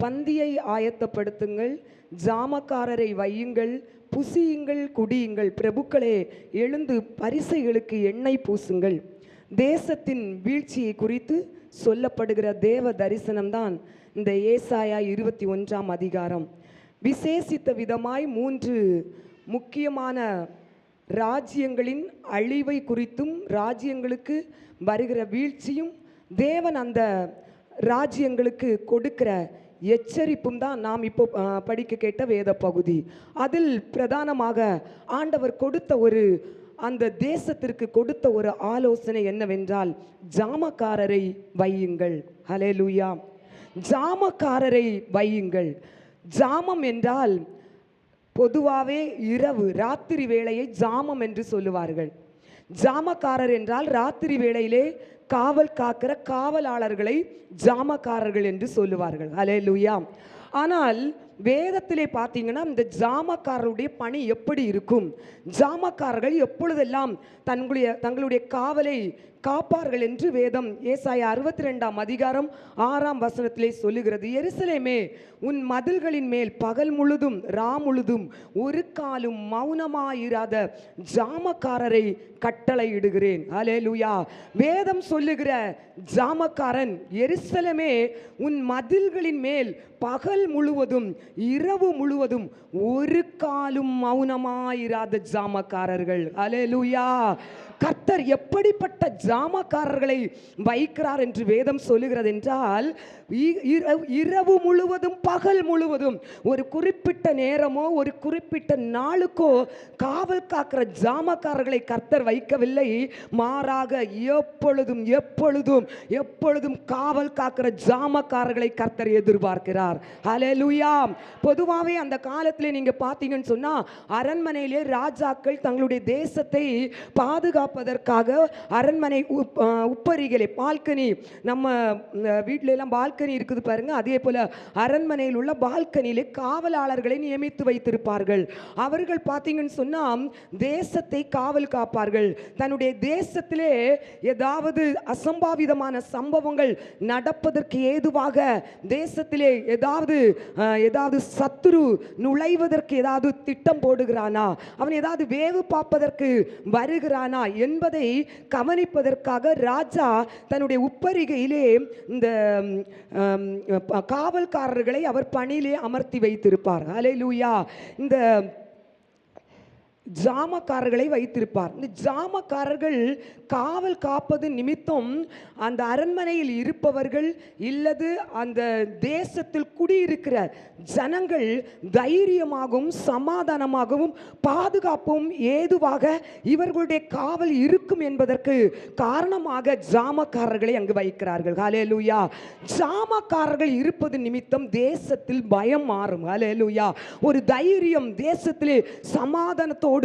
பந்தியை ஆயத்தப்படுத்துங்கள், ஜாமக்காரரை வையுங்கள், புசியுங்கள், குடியுங்கள். பிரபுக்களே, எழுந்து பரிசைகளுக்கு எண்ணெய் பூசுங்கள். தேசத்தின் வீழ்ச்சியை குறித்து சொல்லப்படுகிற தேவ தரிசனம்தான் இந்த ஏசாயா 21ஆம் அதிகாரம். விசேஷித்த விதமாய் 3 முக்கியமான ராஜ்யங்களின் அழிவை குறித்தும் ராஜ்யங்களுக்கு வருகிற வீழ்ச்சியும் தேவன் அந்த ராஜ்யங்களுக்கு கொடுக்கிற எச்சரிப்பும் தான் நாம் இப்போ படிக்க கேட்ட வேத பகுதி. அதில் பிரதானமாக ஆண்டவர் கொடுத்த அந்த தேசத்திற்கு கொடுத்த ஒரு ஆலோசனை என்னவென்றால், ஜாமக்காரரை வையுங்கள். ஹல்லேலூயா. ஜாமக்காரரை வையுங்கள். ஜாமம் என்றால் பொதுவாகவே இரவு ராத்திரி வேளையை ஜாமம் என்று சொல்லுவார்கள். ஜாமக்காரர் என்றால் ராத்திரி வேளையிலே காவல் காக்கிற காவலாளர்களை ஜாமக்காரர்கள் என்று சொல்லுவார்கள். ஹல்லேலூயா. ஆனால் வேதத்திலே பார்த்தீங்கன்னா இந்த ஜாமக்காரருடைய பணி எப்படி இருக்கும்? ஜாமக்காரர்கள் எப்பொழுதெல்லாம் தங்களுடைய காவலை காப்பார்கள் என்று வேதம் ஏசாயா 62ஆம் அதிகாரம் 6ஆம் வசனத்திலே சொல்லுகிறது. எருசலேமே, உன் மதில்களின் மேல் பகல் முழுதும் ரா முழுதும் ஒரு காலும் மௌனமாயிராத ஜாமக்காரரை கட்டளையிடுகிறேன். ஹல்லேலூயா. வேதம் சொல்லுகிற ஜாமக்காரன், எருசலேமே, உன் மதில்களின் மேல் பகல் முழுவதும் இரவு முழுவதும் ஒரு காலும் மௌனமாயிராத ஜாமக்காரர்கள். ஹல்லேலூயா. கர்த்தர் எப்படிப்பட்ட ஜாமக்காரர்களை வைக்கிறார் என்று வேதம் சொல்லுகிறது என்றால், இரவு முழுவதும் பகல் முழுவதும் ஒரு குறிப்பிட்ட நேரமோ ஒரு குறிப்பிட்ட நாளுக்கோ காவல் காக்கிற ஜாமக்காரர்களை கர்த்தர் வைக்கவில்லை. மாறாக எப்பொழுதும் எப்பொழுதும் எப்பொழுதும் காவல் காக்கிற ஜாமக்காரர்களை கர்த்தர் எதிர்பார்க்கிறார். ஹல்லேலூயா. பொதுவாகவே அந்த காலத்திலே நீங்க பார்த்தீங்கன்னு சொன்னா, அரண்மனையிலே ராஜாக்கள் தங்களுடைய தேசத்தை பாதுகாப்பதற்காக அரண்மனை உப்பரிகளை, பால்கனி, நம்ம வீட்டில எல்லாம் பால்கனி இருக்குது பாருங்க, அதே போல அரண்மனையில் உள்ள பால்கனியிலே காவலாளர்களை நியமித்து வைத்திருப்பார்கள். அவர்கள் பார்த்தீங்கன்னு சொன்னா தேசத்தை காவல் காப்பார்கள். தன்னுடைய தேசத்திலே ஏதாவது அசம்பாவிதமான சம்பவங்கள் நடப்பதற்கு ஏதுவாக, தேசத்திலே ஏதாவது சத்துரு நுழைவதற்கு ஏதாவது திட்டம் போடுகிறானா, அவன் ஏதாவது வேவு பார்ப்பதற்கு வருகிறானா என்பதை கவனிப்பதற்காக ராஜா தன்னுடைய உப்பரிகையிலே இந்த காவல்காரர்களை அவர் பணியிலே அமர்த்தி வைத்திருப்பார். ஹல்லேலூயா. இந்த ஜாமக்காரர்களை வைத்திருப்பார். இந்த ஜாமக்காரர்கள் காவல் காப்பது நிமித்தம் அந்த அரண்மனையில் இருப்பவர்கள் இல்லது அந்த தேசத்தில் குடியிருக்கிற ஜனங்கள் தைரியமாகவும் சமாதானமாகவும் பாதுகாப்பும் ஏதுவாக இவர்களுடைய காவல் இருக்கும் என்பதற்கு காரணமாக ஜாமக்காரர்களை அங்கு வைக்கிறார்கள். ஹல்லேலூயா. ஜாமக்காரர்கள் இருப்பது நிமித்தம் தேசத்தில் பயம் மாறும். ஹல்லேலூயா. ஒரு தைரியம், தேசத்திலே சமாதானத்தோடு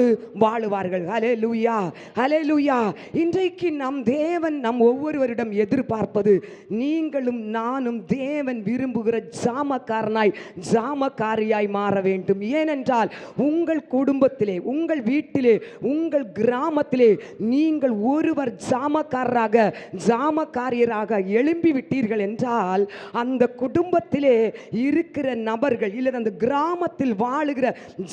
வாழுவார்கள். ஹல்லேலூயா. ஹல்லேலூயா. இன்றைக்கு நம் தேவன் நம் ஒவ்வொருவரிடம் எதிர்பார்ப்பது, நீங்களும் நானும் தேவன் விரும்புகிற ஜாமக்காரனாய் ஜாமக்காரியாய் மாற வேண்டும். ஏனென்றால் உங்கள் குடும்பத்திலே, உங்கள் வீட்டிலே, உங்கள் கிராமத்திலே நீங்கள் ஒருவர் ஜாமக்காரராக ஜாமக்காரியராக எழும்பி விட்டீர்கள் என்றால் அந்த குடும்பத்திலே இருக்கிற நபர்கள் இல்லது அந்த கிராமத்தில் வாழுகிற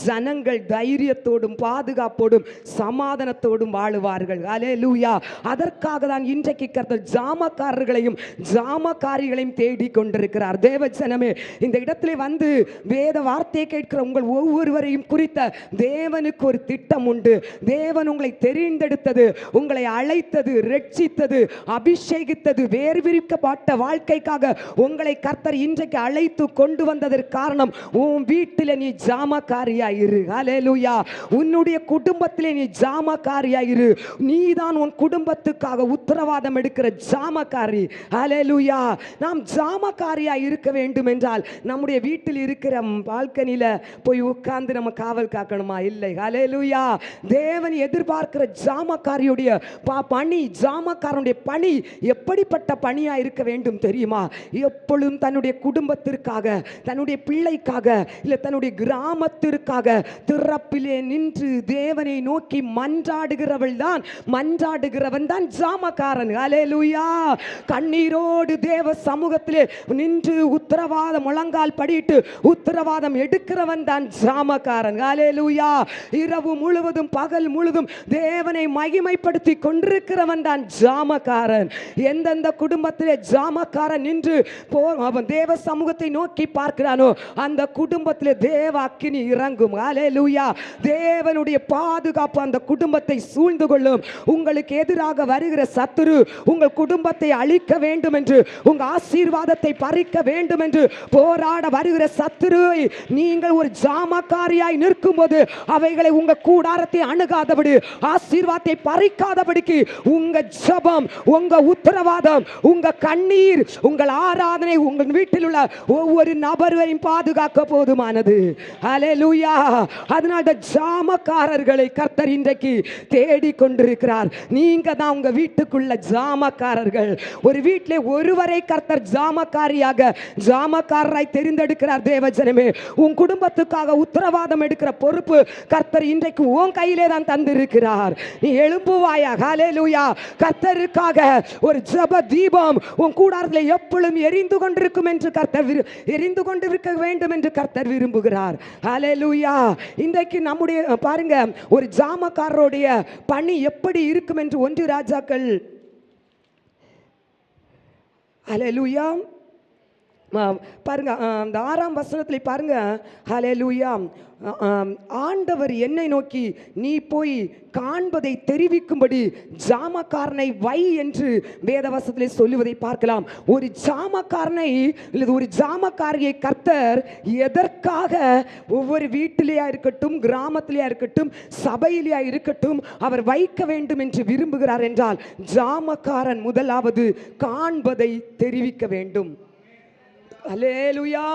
ஜனங்கள் தைரியத்தோடும் பாதுகாப்போடும் சமாதானத்தோடும் வாழுவார்கள். ஹல்லேலூயா. அதற்காக தான் இன்றைக்கு கர்த்தர் ஜாமக்காரர்களையும் ஜாமக்காரிகளையும் தேடிக் கொண்டிருக்கிறார். தேவ ஜனமே, இந்த இடத்திலே வந்து வேத வார்த்தையை கேட்கிற உங்கள் ஒவ்வொருவரையும் குறித்த தேவனுக்கு ஒரு திட்டம் உண்டு. தேவன் உங்களை தெரிந்தெடுத்தது, உங்களை அழைத்தது, ரட்சித்தது, அபிஷேகித்தது, வேறு விரிக்கப்பட்ட வாழ்க்கைக்காக உங்களை கர்த்தர் இன்றைக்கு அழைத்து கொண்டு வந்ததற்கு காரணம், உன் வீட்டில் நீ ஜாமக்காரியாயிரு. ஹல்லேலூயா. உன்னுடைய குடும்பத்திலே நீ ஜாமக்காரியாயிரு. நீதான் உன் குடும்பத்துக்காக உத்தரவாதம் எடுக்கிற ஜாமக்காரி. ஹல்லேலூயா. நாம் ஜாமக்காரியாய் இருக்க வேண்டும் என்றால் நம்முடைய வீட்டில் இருக்கிற பால்கனியில போய் உட்கார்ந்து நம்ம காவல் காக்கணுமா? இல்லை. ஹல்லேலூயா. தேவன் எதிர்பார்க்கிற ஜாமக்காரியுடைய பணி, ஜாமக்காரனுடைய பணி எப்படிப்பட்ட பணியா இருக்க வேண்டும் தெரியுமா? எப்பொழுதும் தன்னுடைய குடும்பத்திற்காக, தன்னுடைய பிள்ளைக்காக, இல்ல தன்னுடைய கிராமத்திற்காக திறப்பிலே நின்று நின்று தேவனை நோக்கி மன்றாடுகிறவன் தான் ஜாமக்காரன். ஹல்லேலூயா. கண்ணீரோடு தேவ சமூகத்திலே நின்று உத்தரவாதம் முழங்கால் படிட்டு உத்தரவாதம் எடுக்கிறவன் தான் ஜாமக்காரன். ஹல்லேலூயா. இரவு முழுவதும் பகல் முழுவதும் தேவனை மகிமைப்படுத்தி கொண்டிருக்கிறவன் தான் ஜாமக்காரன். எந்தெந்த குடும்பத்திலே ஜாமக்காரன் நின்று அவன் தேவ சமூகத்தை நோக்கி பார்க்கிறானோ அந்த குடும்பத்திலே தேவ அக்கினி இறங்கும். ஹல்லேலூயா. தேவனுடைய பாதுகாப்பு அந்த குடும்பத்தை சூழ்ந்து கொள்ளும். உங்களுக்கு எதிராக வருகிற சத்துரு உங்கள் குடும்பத்தை அழிக்க வேண்டும் என்று, உங்கள் ஆசீர்வாதத்தை பறிக்க வேண்டும் என்று போராட வருகிற சத்துருவை நீங்கள் ஒரு ஜாமக்காரியாய் நிற்கும் போது அவைகளை உங்க கூடாரத்தை அணுகாதபடி, ஆசீர்வாதத்தை பறிக்காதபடிக்கு உங்க ஜெபம், உங்க உத்தரவாதம், உங்க கண்ணீர், உங்கள் ஆராதனை உங்கள் வீட்டில் உள்ள ஒவ்வொரு நபரையும் பாதுகாக்க போதுமானது. ஹல்லேலூயா. அதனால ஜாமக்காரர்களை கர்த்தர் இன்றைக்கு தேடிக் கொண்டிருக்கிறார். நீங்க தான் உங்க வீட்டுக்குள்ள ஜாமக்காரர்கள். ஒரு வீட்டிலே ஒருவரை கர்த்தர் ஜாமக்காரராய் தெரிந்தெடுக்கிறார். தேவஜனமே, உன் குடும்பத்துக்காக உத்தரவாதம் எடுக்கிற பொறுப்பு கர்த்தர் இன்றைக்கு உன் கையிலே தான் தந்திருக்கிறார். நீ எழும்புவாயா? ஹல்லேலூயா. கர்த்தருக்காக ஒரு ஜெப தீபம் உன் கூடாரத்தில் எப்பொழுதும் எரிந்து கொண்டிருக்கும் என்று எரிந்து கொண்டிருக்க வேண்டும் என்று கர்த்தர் விரும்புகிறார். ஹல்லேலூயா. இன்றைக்கு நம்முடைய பாருங்க, ஒரு ஜாமக்காரருடைய பணி எப்படி இருக்கும் என்று 1 ராஜாக்கள் ஹல்லேலூயா பாருங்க, அந்த 6ஆம் வசனத்தில் பாருங்க. ஹல்லேலூயா. ஆண்டவர் என்னை நோக்கி நீ போய் காண்பதை தெரிவிக்கும்படி ஜாமக்காரனை வை என்று வேதவசனத்திலே சொல்லுவதை பார்க்கலாம். ஒரு ஜாமக்காரனை அல்லது ஒரு ஜாமக்காரியை கர்த்தர் எதற்காக ஒவ்வொரு வீட்டிலேயா இருக்கட்டும், கிராமத்திலேயா இருக்கட்டும், சபையிலேயா இருக்கட்டும் அவர் வைக்க வேண்டும் என்று விரும்புகிறார் என்றால் ஜாமக்காரன் முதலாவது காண்பதை தெரிவிக்க வேண்டும். அல்லேலூயா.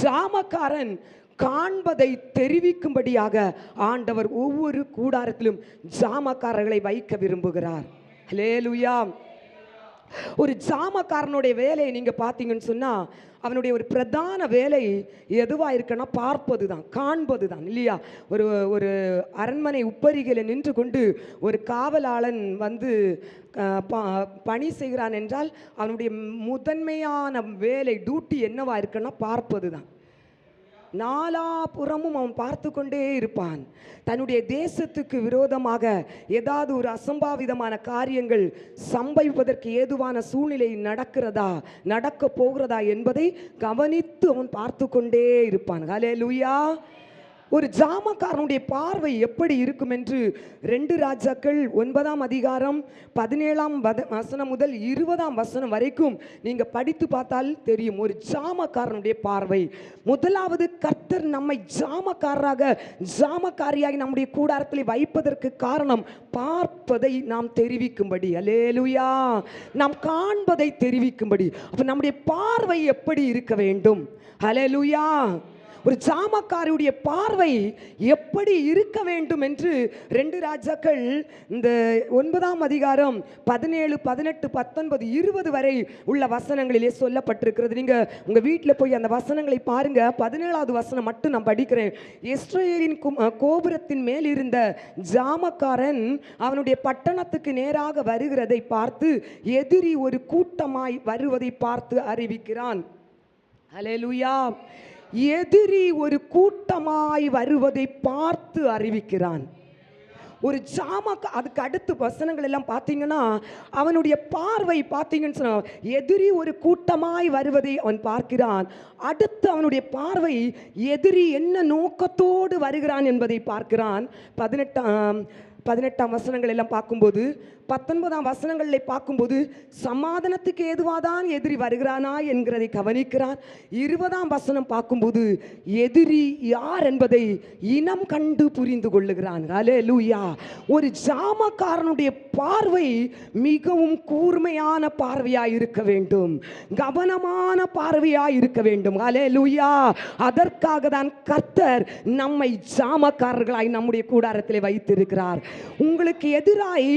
ஜாமக்காரன் காண்பதை தெரிவிக்கும்படியாக ஆண்டவர் ஒவ்வொரு கூடாரத்திலும் ஜாமக்காரர்களை வைக்க விரும்புகிறார். அல்லேலூயா. ஒரு ஜாமக்காரனுடைய வேலையை நீங்க பார்த்தீங்கன்னு சொன்னா அவனுடைய ஒரு பிரதான வேலை எதுவாக இருக்குன்னா பார்ப்பது தான், காண்பது தான், இல்லையா? ஒரு அரண்மனை உப்பரிகையில் நின்று கொண்டு ஒரு காவலாளன் வந்து பணி செய்கிறான் என்றால் அவனுடைய முதன்மையான வேலை, டியூட்டி என்னவா இருக்குன்னா பார்ப்பது தான். நாலாபுறமும் அவன் பார்த்து கொண்டே இருப்பான். தன்னுடைய தேசத்துக்கு விரோதமாக ஏதாவது ஒரு அசம்பாவிதமான காரியங்கள் சம்பவிப்பதற்கு ஏதுவான சூழ்நிலை நடக்க போகிறதா என்பதை கவனித்து அவன் பார்த்து கொண்டே இருப்பான். ஹல்லேலூயா. ஒரு ஜாமக்காரனுடைய பார்வை எப்படி இருக்கும் என்று 2 ராஜாக்கள் 9ஆம் அதிகாரம் 17ஆம் வசனம் முதல் 20ஆம் வசனம் வரைக்கும் நீங்க படித்து பார்த்தால் தெரியும். ஒரு ஜாமக்காரனுடைய பார்வை. முதலாவது, கர்த்தர் நம்மை ஜாமக்காரியாகி நம்முடைய கூடாரத்தில் வைப்பதற்கு காரணம் பார்ப்பதை நாம் தெரிவிக்கும்படி. அல்லேலூயா. நாம் காண்பதை தெரிவிக்கும்படி. அப்ப நம்முடைய பார்வை எப்படி இருக்க வேண்டும்? அல்லேலூயா. ஒரு ஜாமக்காரியுடைய பார்வை எப்படி இருக்க வேண்டும் என்று 2 ராஜாக்கள் இந்த 9ஆம் அதிகாரம் 17, 18, 19, 20 வரை உள்ள வசனங்களிலே சொல்லப்பட்டிருக்கிறது. நீங்க உங்க வீட்டில் போய் அந்த வசனங்களை பாருங்க. 17வது வசனம் மட்டும் நான் படிக்கிறேன். இஸ்ரவேலின் கோபுரத்தின் மேல் இருந்த ஜாமக்காரன் அவனுடைய பட்டணத்துக்கு நேராக வருகிறதை பார்த்து எதிரி ஒரு கூட்டமாய் வருவதை பார்த்து அறிவிக்கிறான். அல்லேலூயா. எதிரி ஒரு கூட்டமாய் வருவதை பார்த்து அறிவிக்கிறான். ஒரு அதுக்கு அடுத்து வசனங்கள் எல்லாம் பார்த்தீங்கன்னா அவனுடைய பார்வை பார்த்தீங்கன்னு சொன்னா எதிரி ஒரு கூட்டமாய் வருவதை அவன் பார்க்கிறான். அடுத்து அவனுடைய பார்வை எதிரி என்ன நோக்கத்தோடு வருகிறான் என்பதை பார்க்கிறான். 18ஆம் வசனங்கள் எல்லாம் பார்க்கும்போது 19ஆம் வசனங்களில் பார்க்கும்போது சமாதானத்துக்கு ஏதுவாதான் எதிரி வருகிறானா என்கிறதை கவனிக்கிறான். 20ஆம் வசனம் பார்க்கும்போது எதிரி யார் என்பதை இனம் கண்டு புரிந்து கொள்ளுகிறான். அல்லேலூயா. ஒரு ஜாமக்காரனுடைய பார்வை மிகவும் கூர்மையான பார்வையாய் இருக்க வேண்டும், கவனமான பார்வையாய் இருக்க வேண்டும். அல்லேலூயா. அதற்காக தான் கர்த்தர் நம்மை ஜாமக்காரர்களாய் நம்முடைய கூடாரத்தில் வைத்திருக்கிறார். உங்களுக்கு எதிராய்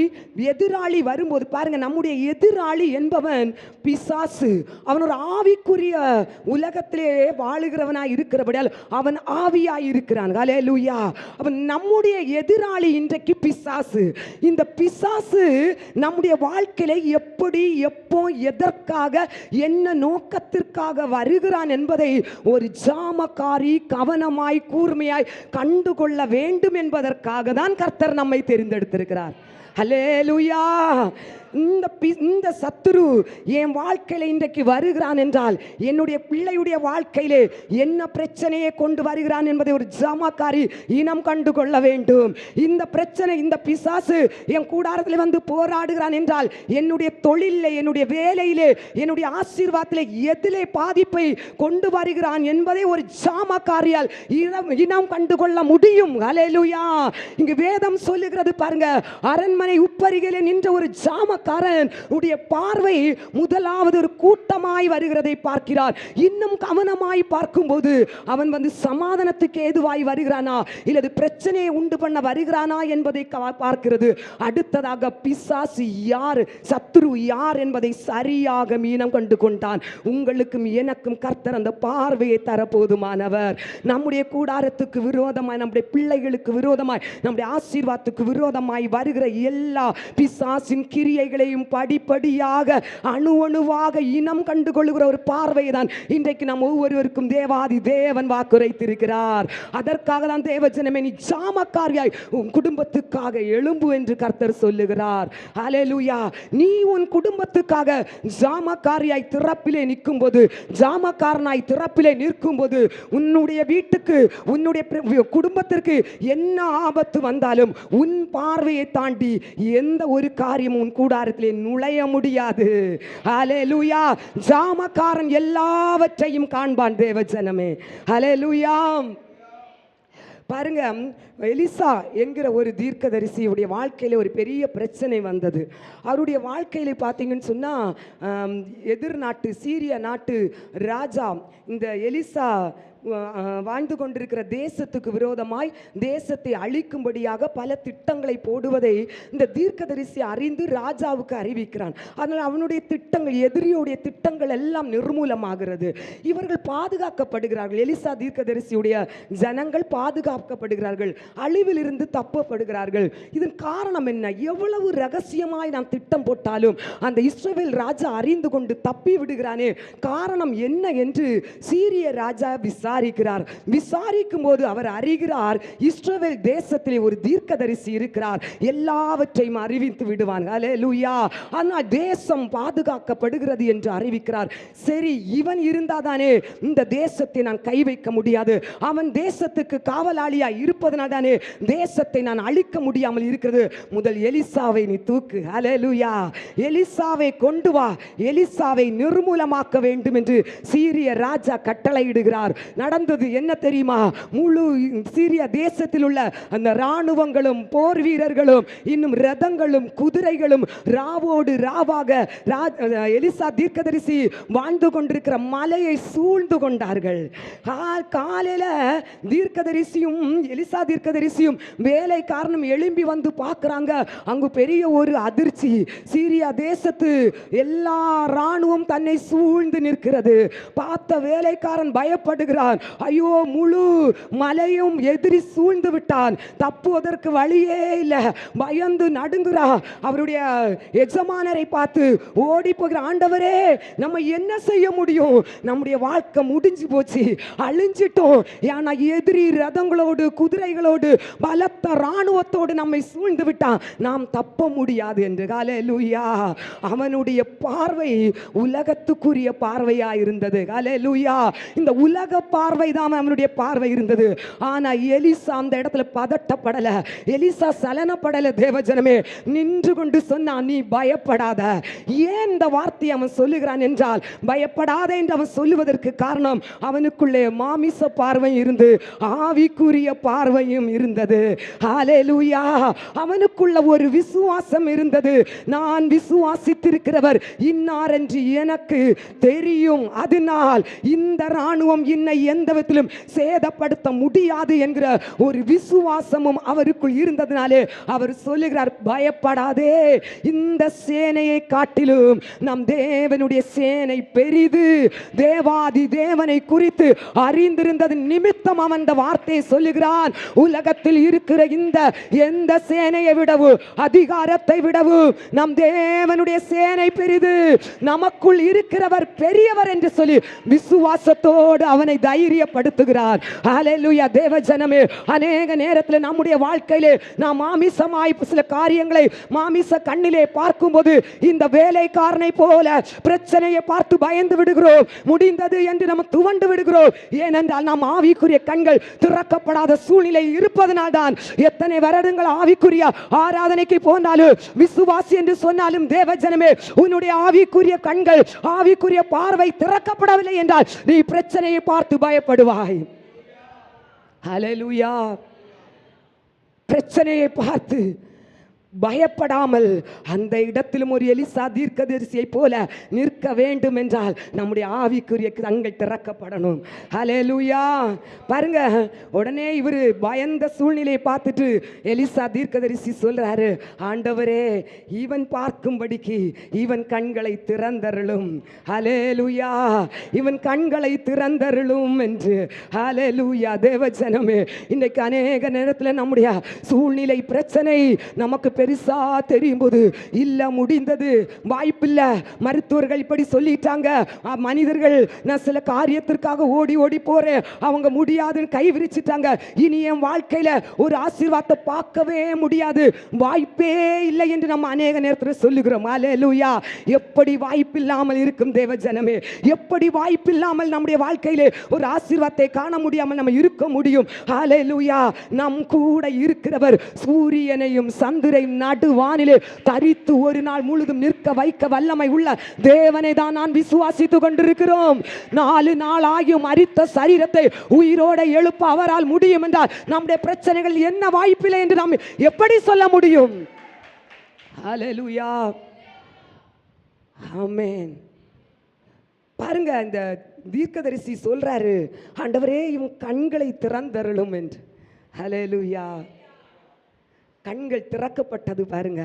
எதிராளி வரும்போது பாருங்க, நம்முடைய எதிராளி என்பவன் பிசாசு. அவன் ஒரு ஆவிக்குரிய உலகத்திலே வாழுகிறவனாய் இருக்கிறபடியால் அவன் ஆவியாய் இருக்கிறான். ஹல்லேலூயா. அவன் நம்முடைய எதிராளி இன்றைக்கு பிசாசு. இந்த பிசாசு நம்முடைய வாழ்க்கையில எப்படி, எப்போ, எதற்காக, என்ன நோக்கத்திற்காக வருகிறான் என்பதை ஒரு ஜாமக்காரி கவனமாய் கூர்மையாய் கண்டுகொள்ள வேண்டும் என்பதற்காக தான் கர்த்தர் நம்மை தெரிந்தெடுத்திருக்கிறார். ஹல்லேலூயா. இந்த சத்துரு என் வாழ்க்கையில இன்றைக்கு வருகிறான் என்றால் என்னுடைய பிள்ளையுடைய வாழ்க்கையிலே என்ன பிரச்சனையை கொண்டு வருகிறான் என்பதை ஒரு ஜாமக்காரி இனம் கண்டு கொள்ள வேண்டும். இந்த பிரச்சனை, இந்த பிசாசு என் கூடாரத்தில் வந்து போராடுகிறான் என்றால் என்னுடைய தொழிலே, என்னுடைய வேலையிலே, என்னுடைய ஆசீர்வாதத்திலே எதிலே பாதிப்பை கொண்டு வருகிறான் என்பதை ஒரு ஜாமக்காரியால் இனம் கண்டு கொள்ள முடியும். ஹல்லேலூயா. இங்கு வேதம் சொல்லுகிறது பாருங்க, அரண்மனை உப்பரிகையிலே நின்ற ஒரு ஜாமக்காரன் உடைய பார்வை முதலாவது ஒரு கூட்டமாய் வருகிறதை பார்க்கிறார். இன்னும் கவனமாய் பார்க்கும்போது அவன் வந்து சமாதானத்துக்கு ஏதுவாய் வருகிறானா இல்லது பிரச்சனையை உண்டு பண்ண வருகிறானா என்பதை பார்க்கிறது. அடுத்ததாக பிசாசு யார், சத்துரு யார் என்பதை சரியாக மீனம் கண்டு கொண்டான். உங்களுக்கும் எனக்கும் கர்த்தர் அந்த பார்வையை தர போதுமானவர். நம்முடைய கூடாரத்துக்கு விரோதமாய், நம்முடைய பிள்ளைகளுக்கு விரோதமாய், நம்முடைய ஆசீர்வாதத்துக்கு விரோதமாய் வருகிற எல்லா பிசாசின் கிரியைகளையும் படிப்படியாக அணு அணுவாக இனம் கண்டுகொள்ளுகிற ஒரு பார்வையை தான் இன்றைக்கு நாம் ஒவ்வொருவருக்கும் தேவாதி தேவன் வாக்குரைத்திருக்கிறார். அதற்காக தான் தேவஜனமே, நீ ஜாமக்காரியாய் உன் குடும்பத்துக்காக எழும்பு என்று கர்த்தர் சொல்லுகிறார். ஹல்லேலூயா. நீ உன் குடும்பத்துக்காக ஜாமக்காரியாய் திறப்பிலே நிற்கும் போது, ஜாமக்காரனாய் திறப்பிலே நிற்கும் போது, உன்னுடைய வீட்டுக்கு, உன்னுடைய குடும்பத்திற்கு என்ன ஆபத்து வந்தாலும் உன் பார்வையை தாண்டி எந்த ஒரு காரியமும் உன் கூடாரத்திலே நுழைய முடியாது. ஹல்லேலூயா. ஜாமக்காரன் எல்லாவற்றையும் காண்பான் தேவஜனமே. ஹல்லேலூயா. பாருங்க, எலிசா என்கிற ஒரு தீர்க்கதரிசியுடைய வாழ்க்கையில் ஒரு பெரிய பிரச்சனை வந்தது. அவருடைய வாழ்க்கையில் பார்த்தீங்கன்னு சொன்னால் எதிர் நாட்டு சீரிய நாட்டு ராஜா இந்த எலிசா வாழ்ந்து கொண்டிருக்கிற தேசத்துக்கு விரோதமாய் தேசத்தை அழிக்கும்படியாக பல திட்டங்களை போடுவதை இந்த தீர்க்கதரிசி அறிந்து ராஜாவுக்கு அறிவிக்கிறான். அதனால் அவனுடைய திட்டங்கள், எதிரியுடைய திட்டங்கள் எல்லாம் நிர்மூலமாகிறது. இவர்கள் பாதுகாக்கப்படுகிறார்கள். எலிசா தீர்க்கதரிசியுடைய ஜனங்கள் பாதுகாக்கப்படுகிறார்கள், அழிவில் இருந்து தப்பப்படுகிறார்கள். இதன் காரணம் என்ன? எவ்வளவு ரகசியமாய் நாம் திட்டம் போட்டாலும் அந்த இஸ்ரவேல் ராஜா அறிந்து கொண்டு தப்பி விடுகிறானே, காரணம் என்ன என்று சீரிய ராஜா விசாரிக்கும் போது அவர் அறிகிறார், இஸ்ரவேல் தேசத்திலே ஒரு தீர்க்கதரிசி இருக்கிறார், எல்லாவற்றையும் அறிவித்து விடுவான். ஹல்லேலூயா. ஆனால் தேசம் பாதுகாக்கப்படுகிறது என்று அறிவிக்கிறார். சரி, இவன் இருந்தாதானே இந்த தேசத்தை நான் கை வைக்க முடியாது, அவன் தேசத்துக்கு காவலாளியா இருப்பதனால் தானே தேசத்தை நான் அழிக்க முடியாமல் இருக்கிறது. முதல் எலிசாவை நீ தூக்கு. ஹல்லேலூயா. எலிசாவை கொண்டு வா, எலிசாவை நிர்மூலமாக்க வேண்டும் என்று சீரிய ராஜா கட்டளையிடுகிறார். நடந்தது என்ன தெரியுமா? முழு சீரிய தேசத்தில் உள்ள அந்த ராணுவங்களும் போர் வீரர்களும் இன்னும் ரதங்களும் குதிரைகளும் ராவோடு ராவாக எலிசா தீர்க்கதரிசி வாழ்ந்து கொண்டிருக்கிற மலையை சூழ்ந்து கொண்டார்கள். காலையில தீர்க்கதரிசியும் எலிசா தீர்க்கதரிசியும் வேலைக்காரனும் எழும்பி வந்து பார்க்கிறாங்க. அங்கு பெரிய ஒரு அதிர்ச்சி. சீரியா தேசத்து எல்லா ராணுவம் தன்னை சூழ்ந்து நிற்கிறது. பார்த்த வேலைக்காரன் பயப்படுகிறான். ஐயோ, முழு மலையும் எதிரி சூழ்ந்து விட்டான், தப்புவதற்கு வழியே இல்லை. பயந்து நடுங்குறா. அவருடைய எஜமானரை பார்த்து ஓடி போகிற, ஆண்டவரே நம்ம என்ன செய்ய முடியும்? நம்முடைய வாழ்க்கை முடிஞ்சு போச்சு, அழிஞ்சிட்டோம். ஏன்னா எதிரி ரதங்களோடு குதிரைகளோடு பலத்த ராணுவத்தோடு நம்மை சூழ்ந்து விட்டான், நாம் தப்ப முடியாது என்று. ஹல்லேலூயா. அவனுடைய பார்வை உலகத்துக்குரிய பார்வையா இருந்தது. ஹல்லேலூயா. இந்த உலக பார்வை தான் அவனுடைய பார்வை இருந்தது. ஆனா எலிசா அந்த இடத்துல பதட்டப்படல, எலிசா சலனப்படல. தேவஜனமே, நின்று கொண்டு சொன்னான், நீ பயப்படாத. ஏன் இந்த வார்த்தையை அவன் சொல்லுகிறான் என்றால், பயப்படாத என்று அவன் சொல்லுவதற்கு காரணம், அவனுக்குள்ளே மாமிச பார்வை இருந்து ஆவிக்குரிய பார்வையும் இருந்தது. ஹல்லேலூயா. அவனுக்குள்ள ஒரு விசுவாசம் இருந்தது. நான் விசுவாசித்திருக்கிறவர் இன்னார் என்று எனக்கு தெரியும், அதனால் இந்த ராணுவம் இன்னை எந்த விதத்திலும் சேதப்படுத்த முடியாது என்கிற ஒரு விசுவாசமும் அவருக்குள் இருந்ததினாலே அவர் சொல்லுகிறார், பயப்படாதே, இந்த சேனையை காட்டிலும் நம் தேவனுடைய சேனை பெரிது. தேவாதி தேவனை குறித்து அறிந்திருந்தது நிமித்தம் அவன் இந்த வார்த்தையை சொல்லுகிறான். உலகத்தில் இருக்கிற இந்த எந்த சேனையை விடவும் அதிகாரத்தை விடவும் நம் தேவனுடைய சேனை பெரிது, நமக்குள் இருக்கிறவர் பெரியவர் என்று சொல்லி விசுவாசத்தோடு அவனை தைரியப்படுத்துகிறார். ஹல்லேலூயா. தேவ ஜனமே, அநேக நேரத்தில் நம்முடைய வாழ்க்கையிலே நாம் மாமிசமாய் சில காரியங்களை மாமிச கண்ணிலே பார்க்கும்போது இந்த வேலைக்காரனை போல பிரச்சனையை பார்த்து பயந்து விடுகிறோம், முடிந்தது என்று நம்ம துவண்டு விடுகிறோம். ஏனென்றால் நாம் ஆவிக்குரிய கண்கள் திறக்கப்படாத சூழ்நிலை இருப்பதனால் தான். எத்தனை வருடங்கள் ஆவிக்குரிய ஆராதனைக்கு போனாலும் விசுவாசி என்று சொன்னாலும் தேவ ஜனமே, உன்னுடைய ஆவிக்குரிய கண்கள் ஆவிக்குரிய பார்வை திறக்கப்படவில்லை என்றால் நீ பிரச்சனையை பார்த்து பயப்படுவாய். ஹல்லேலூயா. பிரச்சனையை பார்த்து பயப்படாமல் அந்த இடத்திலும் ஒரு எலிசா தீர்க்கதரிசியை போல நிற்க வேண்டும் என்றால் நம்முடைய ஆவிக்குரிய கண்கள் திறக்கப்படணும். ஹல்லேலூயா. பாருங்க, உடனே இவர் பயந்த சூழ்நிலையை பார்த்துட்டு எலிசா தீர்க்கதரிசி சொல்றாரு, ஆண்டவரே, இவன் பார்க்கும்படிக்கு இவன் கண்களை திறந்தருளும். ஹல்லேலூயா. இவன் கண்களை திறந்தருளும் என்று. ஹல்லேலூயா. தேவ ஜனமே, இன்னைக்கு அநேக நேரத்தில் நம்முடைய சூழ்நிலை பிரச்சனை நமக்கு பெருசா தெரியும் போது இல்ல, முடிந்தது, வாய்ப்பில்ல, மருத்துவர்கள் இப்படி சொல்லிட்டாங்க, மனிதர்கள் நான் சில காரியத்திற்காக ஓடி ஓடி போறேன், அவங்க முடியாதுன்னு கை விரிச்சிட்டாங்க, இனி என் வாழ்க்கையில ஒரு ஆசீர்வாதத்தை பார்க்கவே முடியாது, வாய்ப்பே இல்லை என்று நம்ம அநேக நேரத்தில் சொல்லுகிறோம். ஹல்லேலூயா. எப்படி வாய்ப்பில்லாமல் இருக்கும் தேவ ஜனமே? எப்படி வாய்ப்பில்லாமல் நம்முடைய வாழ்க்கையிலே ஒரு ஆசீர்வாதத்தை காண முடியாமல் நம்ம இருக்க முடியும்? ஹல்லேலூயா. நம் கூட இருக்கிறவர் சூரியனையும் சந்திரனையும் நடுவானிலே தரித்து ஒரு நாள் முழுதும் நிற்க வைக்க வல்லமை உள்ள தேவனை தான் நான் விசுவாசித்துக் கொண்டிருக்கிறோம். 4 நாள் ஆகியும் மரித்த சரீரத்தை உயிரோட எழுப்ப அவரால் முடியும் என்றால் நம்முடைய பிரச்சனைகள் என்ன வாய்ப்பில்லை என்று நாம் எப்படி சொல்ல முடியும்? ஹல்லேலூயா. ஆமென். பாருங்க, இந்த தீர்க்கதரிசி சொல்றாரு, ஆண்டவரே, இவன் கண்களை திறந்தருளும் என்று. ஹல்லேலூயா. கண்கள் திறக்கப்பட்டது. பாருங்க,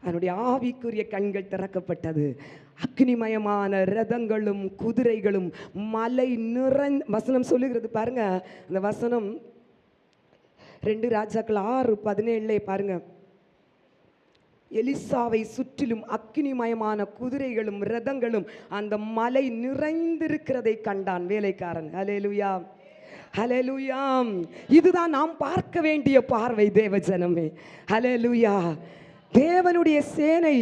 அவனுடைய ஆவிக்குரிய கண்கள் திறக்கப்பட்டது. அக்னிமயமான ரதங்களும் குதிரைகளும் மலை நிறைந்த வசனம் சொல்லுகிறது. பாருங்க, அந்த வசனம் 2 ராஜாக்கள் 6:17 பாருங்க, எலிசாவை சுற்றிலும் அக்னிமயமான குதிரைகளும் ரதங்களும் அந்த மலை நிறைந்திருக்கிறதை கண்டான் வேலைக்காரன். ஹல்லேலூயா. ஹல்லேலூயா. இதுதான் நாம் பார்க்க வேண்டிய பார்வை தேவ ஜனமே. ஹல்லேலூயா. தேவனுடைய சேனை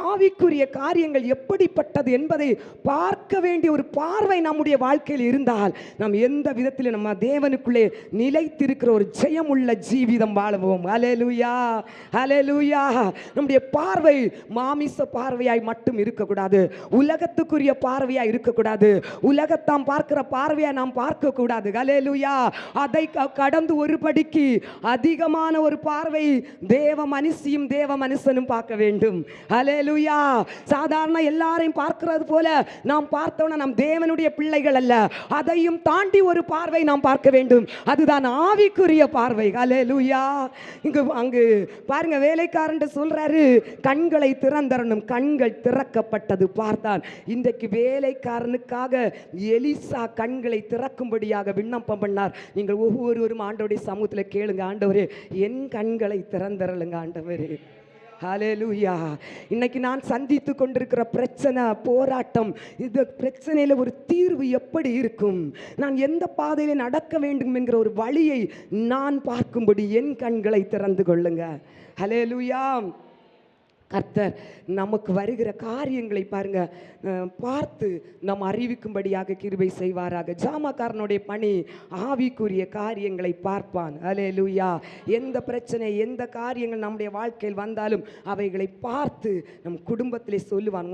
ஆவிக்குரிய காரியங்கள் எப்படிப்பட்டது என்பதை பார்க்க வேண்டிய ஒரு பார்வை நம்முடைய வாழ்க்கையில் இருந்தால் நாம் எந்த விதத்தில் நம்ம தேவனுக்குள்ளே நிலைத்திருக்கிற ஒரு ஜெயமுள்ள ஜீவிதம் வாழுவோம். ஹல்லேலூயா. ஹல்லேலூயா. நம்முடைய பார்வை மாமிச பார்வையாய் மட்டும் இருக்கக்கூடாது, உலகத்துக்குரிய பார்வையாய் இருக்கக்கூடாது, உலகத்தாம் பார்க்கிற பார்வையாய் நாம் பார்க்கக்கூடாது. ஹல்லேலூயா. அதை கடந்து ஒரு படிக்கு அதிகமான ஒரு பார்வை தேவ மனுஷியும் தேவ மனுஷனும் பார்க்க வேண்டும். ஹல்லேலூயா. சாதாரண எல்லாரையும் பார்க்கிறது போல நாம் பார்த்தோம்னா நாம் தேவனுடைய பிள்ளைகள் அல்ல. அதையும் தாண்டி ஒரு பார்வை நாம் பார்க்க வேண்டும். அதுதான் ஆவிக்குரிய பார்வை. ஹல்லேலூயா. அங்கு பாருங்க, வேலைக்காரன் சொல்றாரு, கண்களை திறந்தரணும். கண்கள் திறக்கப்பட்டது பார்த்தான். இன்றைக்கு வேலைக்காரனுக்காக எலிசா கண்களை திறக்கும்படியாக விண்ணப்பம் பண்ணார். நீங்கள் ஒவ்வொருவரும் ஆண்டவருடைய சமூகத்தில் கேளுங்க, ஆண்டவரே, என் கண்களை திறந்தரலுங்க ஆண்டவரே. ஹல்லேலூயா. இன்னைக்கு நான் சந்தித்து கொண்டிருக்கிற பிரச்சனை, போராட்டம், இந்த பிரச்சனையில் ஒரு தீர்வு எப்படி இருக்கும், நான் எந்த பாதையில் நடக்க வேண்டும் என்கிற ஒரு வழியை நான் பார்க்கும்படி என் கண்களை திறந்து கொள்ளுங்க. ஹல்லேலூயா. கர்த்தர் நமக்கு வருகிற காரியங்களை பாருங்க பார்த்து நம் அறிவிக்கும்படியாக கிருபை செய்வாராக. ஜாமக்காரனுடைய பணி ஆவிக்குரிய காரியங்களை பார்ப்பான். ஹல்லேலூயா. எந்த பிரச்சனை, எந்த காரியங்கள் நம்முடைய வாழ்க்கையில் வந்தாலும் அவைகளை பார்த்து நம் குடும்பத்திலே சொல்லுவான்,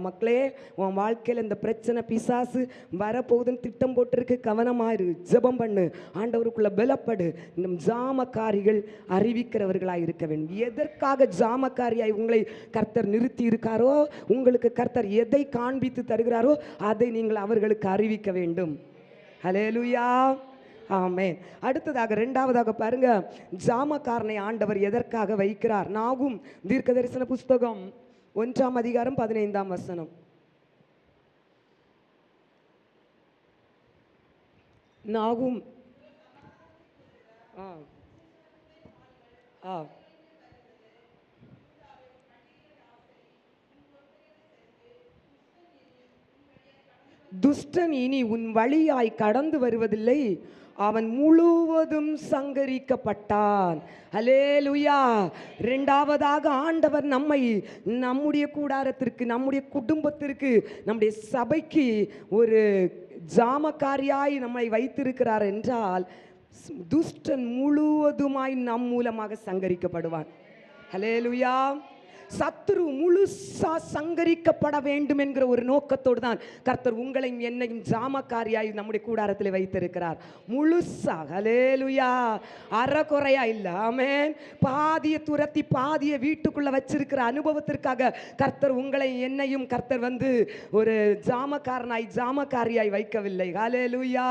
மக்களே, உன் வாழ்க்கையில் இந்த பிரச்சனை பிசாசு வரப்போகுதுன்னு திட்டம் போட்டிருக்கு, கவனமாயிரு, ஜெபம் பண்ணு, ஆண்டவருக்குள்ள பலப்படு. நம் ஜாமக்காரிகள் அறிவிக்கிறவர்களாய் இருக்க வேண்டும். எதற்காக ஜாமக்காரியாய் உங்களை கர்த்தர் நிறுத்தி இருக்காரோ, உங்களுக்கு கர்த்தர் எதை காண்பித்து தருகிறாரோ அதை நீங்கள் அவர்களுக்கு அறிவிக்க வேண்டும். ஹல்லேலூயா. ஆமென். அடுத்ததாக இரண்டாவதாக பாருங்க, ஜாமக்காரனை ஆண்டவர் எதற்காக வைக்கிறார்? நாகும் தீர்க்க தரிசன புஸ்தகம் 1ஆம் அதிகாரம் 15ஆம் வசனம். நாகும் துஷ்டன் இனி உன் வழியாய் கடந்து வருவதில்லை, அவன் முழுவதும் சங்கரிக்கப்பட்டான். ஹல்லேலூயா. இரண்டாவதாக ஆண்டவர் நம்மை நம்முடைய கூடாரத்திற்கு, நம்முடைய குடும்பத்திற்கு, நம்முடைய சபைக்கு ஒரு ஜாமக்காரியாய் நம்மை வைத்திருக்கிறார் என்றால் துஷ்டன் முழுவதுமாய் நம் மூலமாக சங்கரிக்கப்படுவான். ஹல்லேலூயா. சத்துரு முழுசா சங்கரிக்கப்பட வேண்டும் என்கிற ஒரு நோக்கத்தோடு தான் கர்த்தர் உங்களையும் என்னையும் ஜாமக்காரியாய் நம்முடைய கூடாரத்தில் வைத்திருக்கிறார். முழுசா. ஹல்லேலூயா. அறகுறையா இல்ல. ஆமென். பாதிய துரத்தி பாதிய வீட்டுக்குள்ள வச்சிருக்கிற அனுபவத்திற்காக கர்த்தர் உங்களை என்னையும் கர்த்தர் ஒரு ஜாமக்காரியாய் வைக்கவில்லை. ஹல்லேலூயா.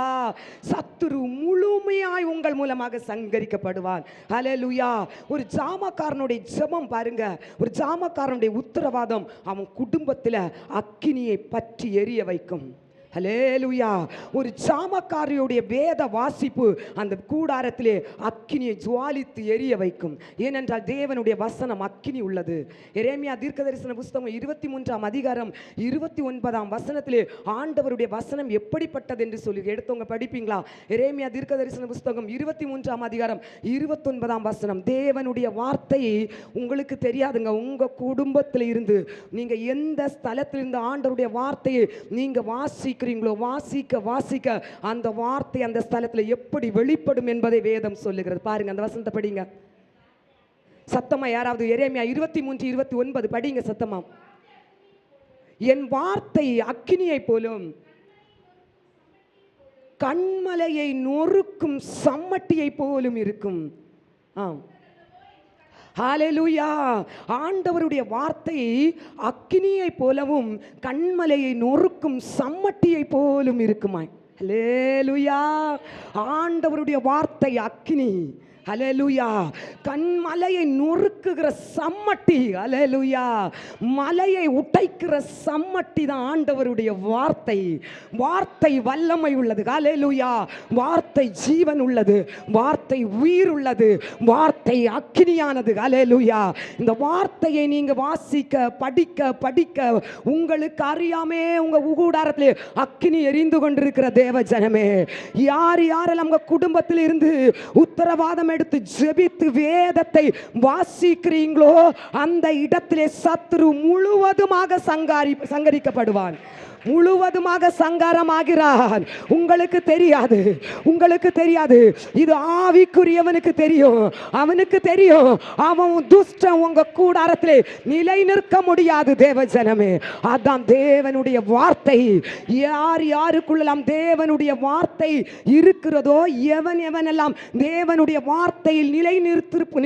சத்துரு முழுமையாய் உங்கள் மூலமாக சங்கரிக்கப்படுவான். ஹல்லேலூயா. ஒரு ஜாமக்காரனுடைய ஜெபம் பாருங்க, ஒரு ஜாமக்காரனுடைய உத்தரவாதம் அவன் குடும்பத்தில் அக்கினியை பற்றி எரிய வைக்கும். ஹல்லேலூயா. ஒரு ஜாமக்காரியுடைய வேத வாசிப்பு அந்த கூடாரத்திலே அக்கினியை ஜுவாலித்து எரிய வைக்கும். ஏனென்றால் தேவனுடைய வசனம் அக்கினி உள்ளது. எரேமியா தீர்க்கதரிசன புஸ்தகம் 23ஆம் அதிகாரம் 29ஆம் வசனத்திலே ஆண்டவருடைய வசனம் எப்படிப்பட்டது என்று சொல்லி எடுத்தவங்க படிப்பீங்களா? எரேமியா தீர்க்கதரிசன புஸ்தகம் 23ஆம் அதிகாரம் 29ஆம் வசனம். தேவனுடைய வார்த்தையை உங்களுக்கு தெரியாதுங்க. உங்க குடும்பத்தில் இருந்து நீங்க எந்த ஸ்தலத்திலிருந்து ஆண்டவருடைய வார்த்தையை நீங்க வாசிக்கிறீங்களோ, வாசிக்க அந்த வார்த்தை அந்த ஸ்தலத்தில் எப்படி வெளிப்படும் என்பதை வேதம் சொல்லுகிறது. பாருங்க, அந்த வசனத்தை படிங்க சத்தமா. யாராவது எரேமியா 23:29 படிங்க சத்தமா. என் வார்த்தை அக்கினியை போலும் கண்மலையை நொறுக்கும் சம்மட்டியை போலும் இருக்கும். ஹல்லேலூயா. ஆண்டவருடைய வார்த்தை அக்கினியை போலவும் கண்மலையை நொறுக்கும் சம்மட்டியை போலும் இருக்குமாய். ஹல்லேலூயா. ஆண்டவருடைய வார்த்தை அக்கினி. ஹல்லேலூயா. கண்மலையை நொறுக்குகிற சம்மட்டி. ஹல்லேலூயா. மலையை உடைக்கிற சம்மட்டி தான் ஆண்டவருடைய வார்த்தை. வார்த்தை வல்லமை உள்ளது. ஹல்லேலூயா. வார்த்தை ஜீவன் உள்ளது. வார்த்தை உயிர் உள்ளது. வார்த்தை அக்கினியானது. ஹல்லேலூயா. இந்த வார்த்தையை நீங்க வாசிக்க படிக்க உங்களுக்கு அறியாமே உங்க கூடாரத்திலே அக்கினி எரிந்து கொண்டிருக்கிற தேவ ஜனமே, யாரெல்லாம் உங்க குடும்பத்தில் இருந்து உத்தரவாதம் எடுத்து ஜெபித்து வேதத்தை வாசிக்கிறீங்களோ அந்த இடத்திலே சத்துரு முழுவதுமாக சங்கரிக்கப்படுவான். முழுவதுமாக சங்காரமாகிறான். உங்களுக்கு தெரியாது. இது ஆவிக்குரியவனுக்கு தெரியும். அவனுக்கு தெரியும் அவன் துஷ்டன் உங்க கூடாரத்திலே நிலை நிற்க முடியாது. தேவ ஜனமே, அதான் தேவனுடைய வார்த்தை. யாருக்குள்ளெல்லாம் தேவனுடைய வார்த்தை இருக்கிறதோ, எவனெல்லாம் தேவனுடைய வார்த்தையில்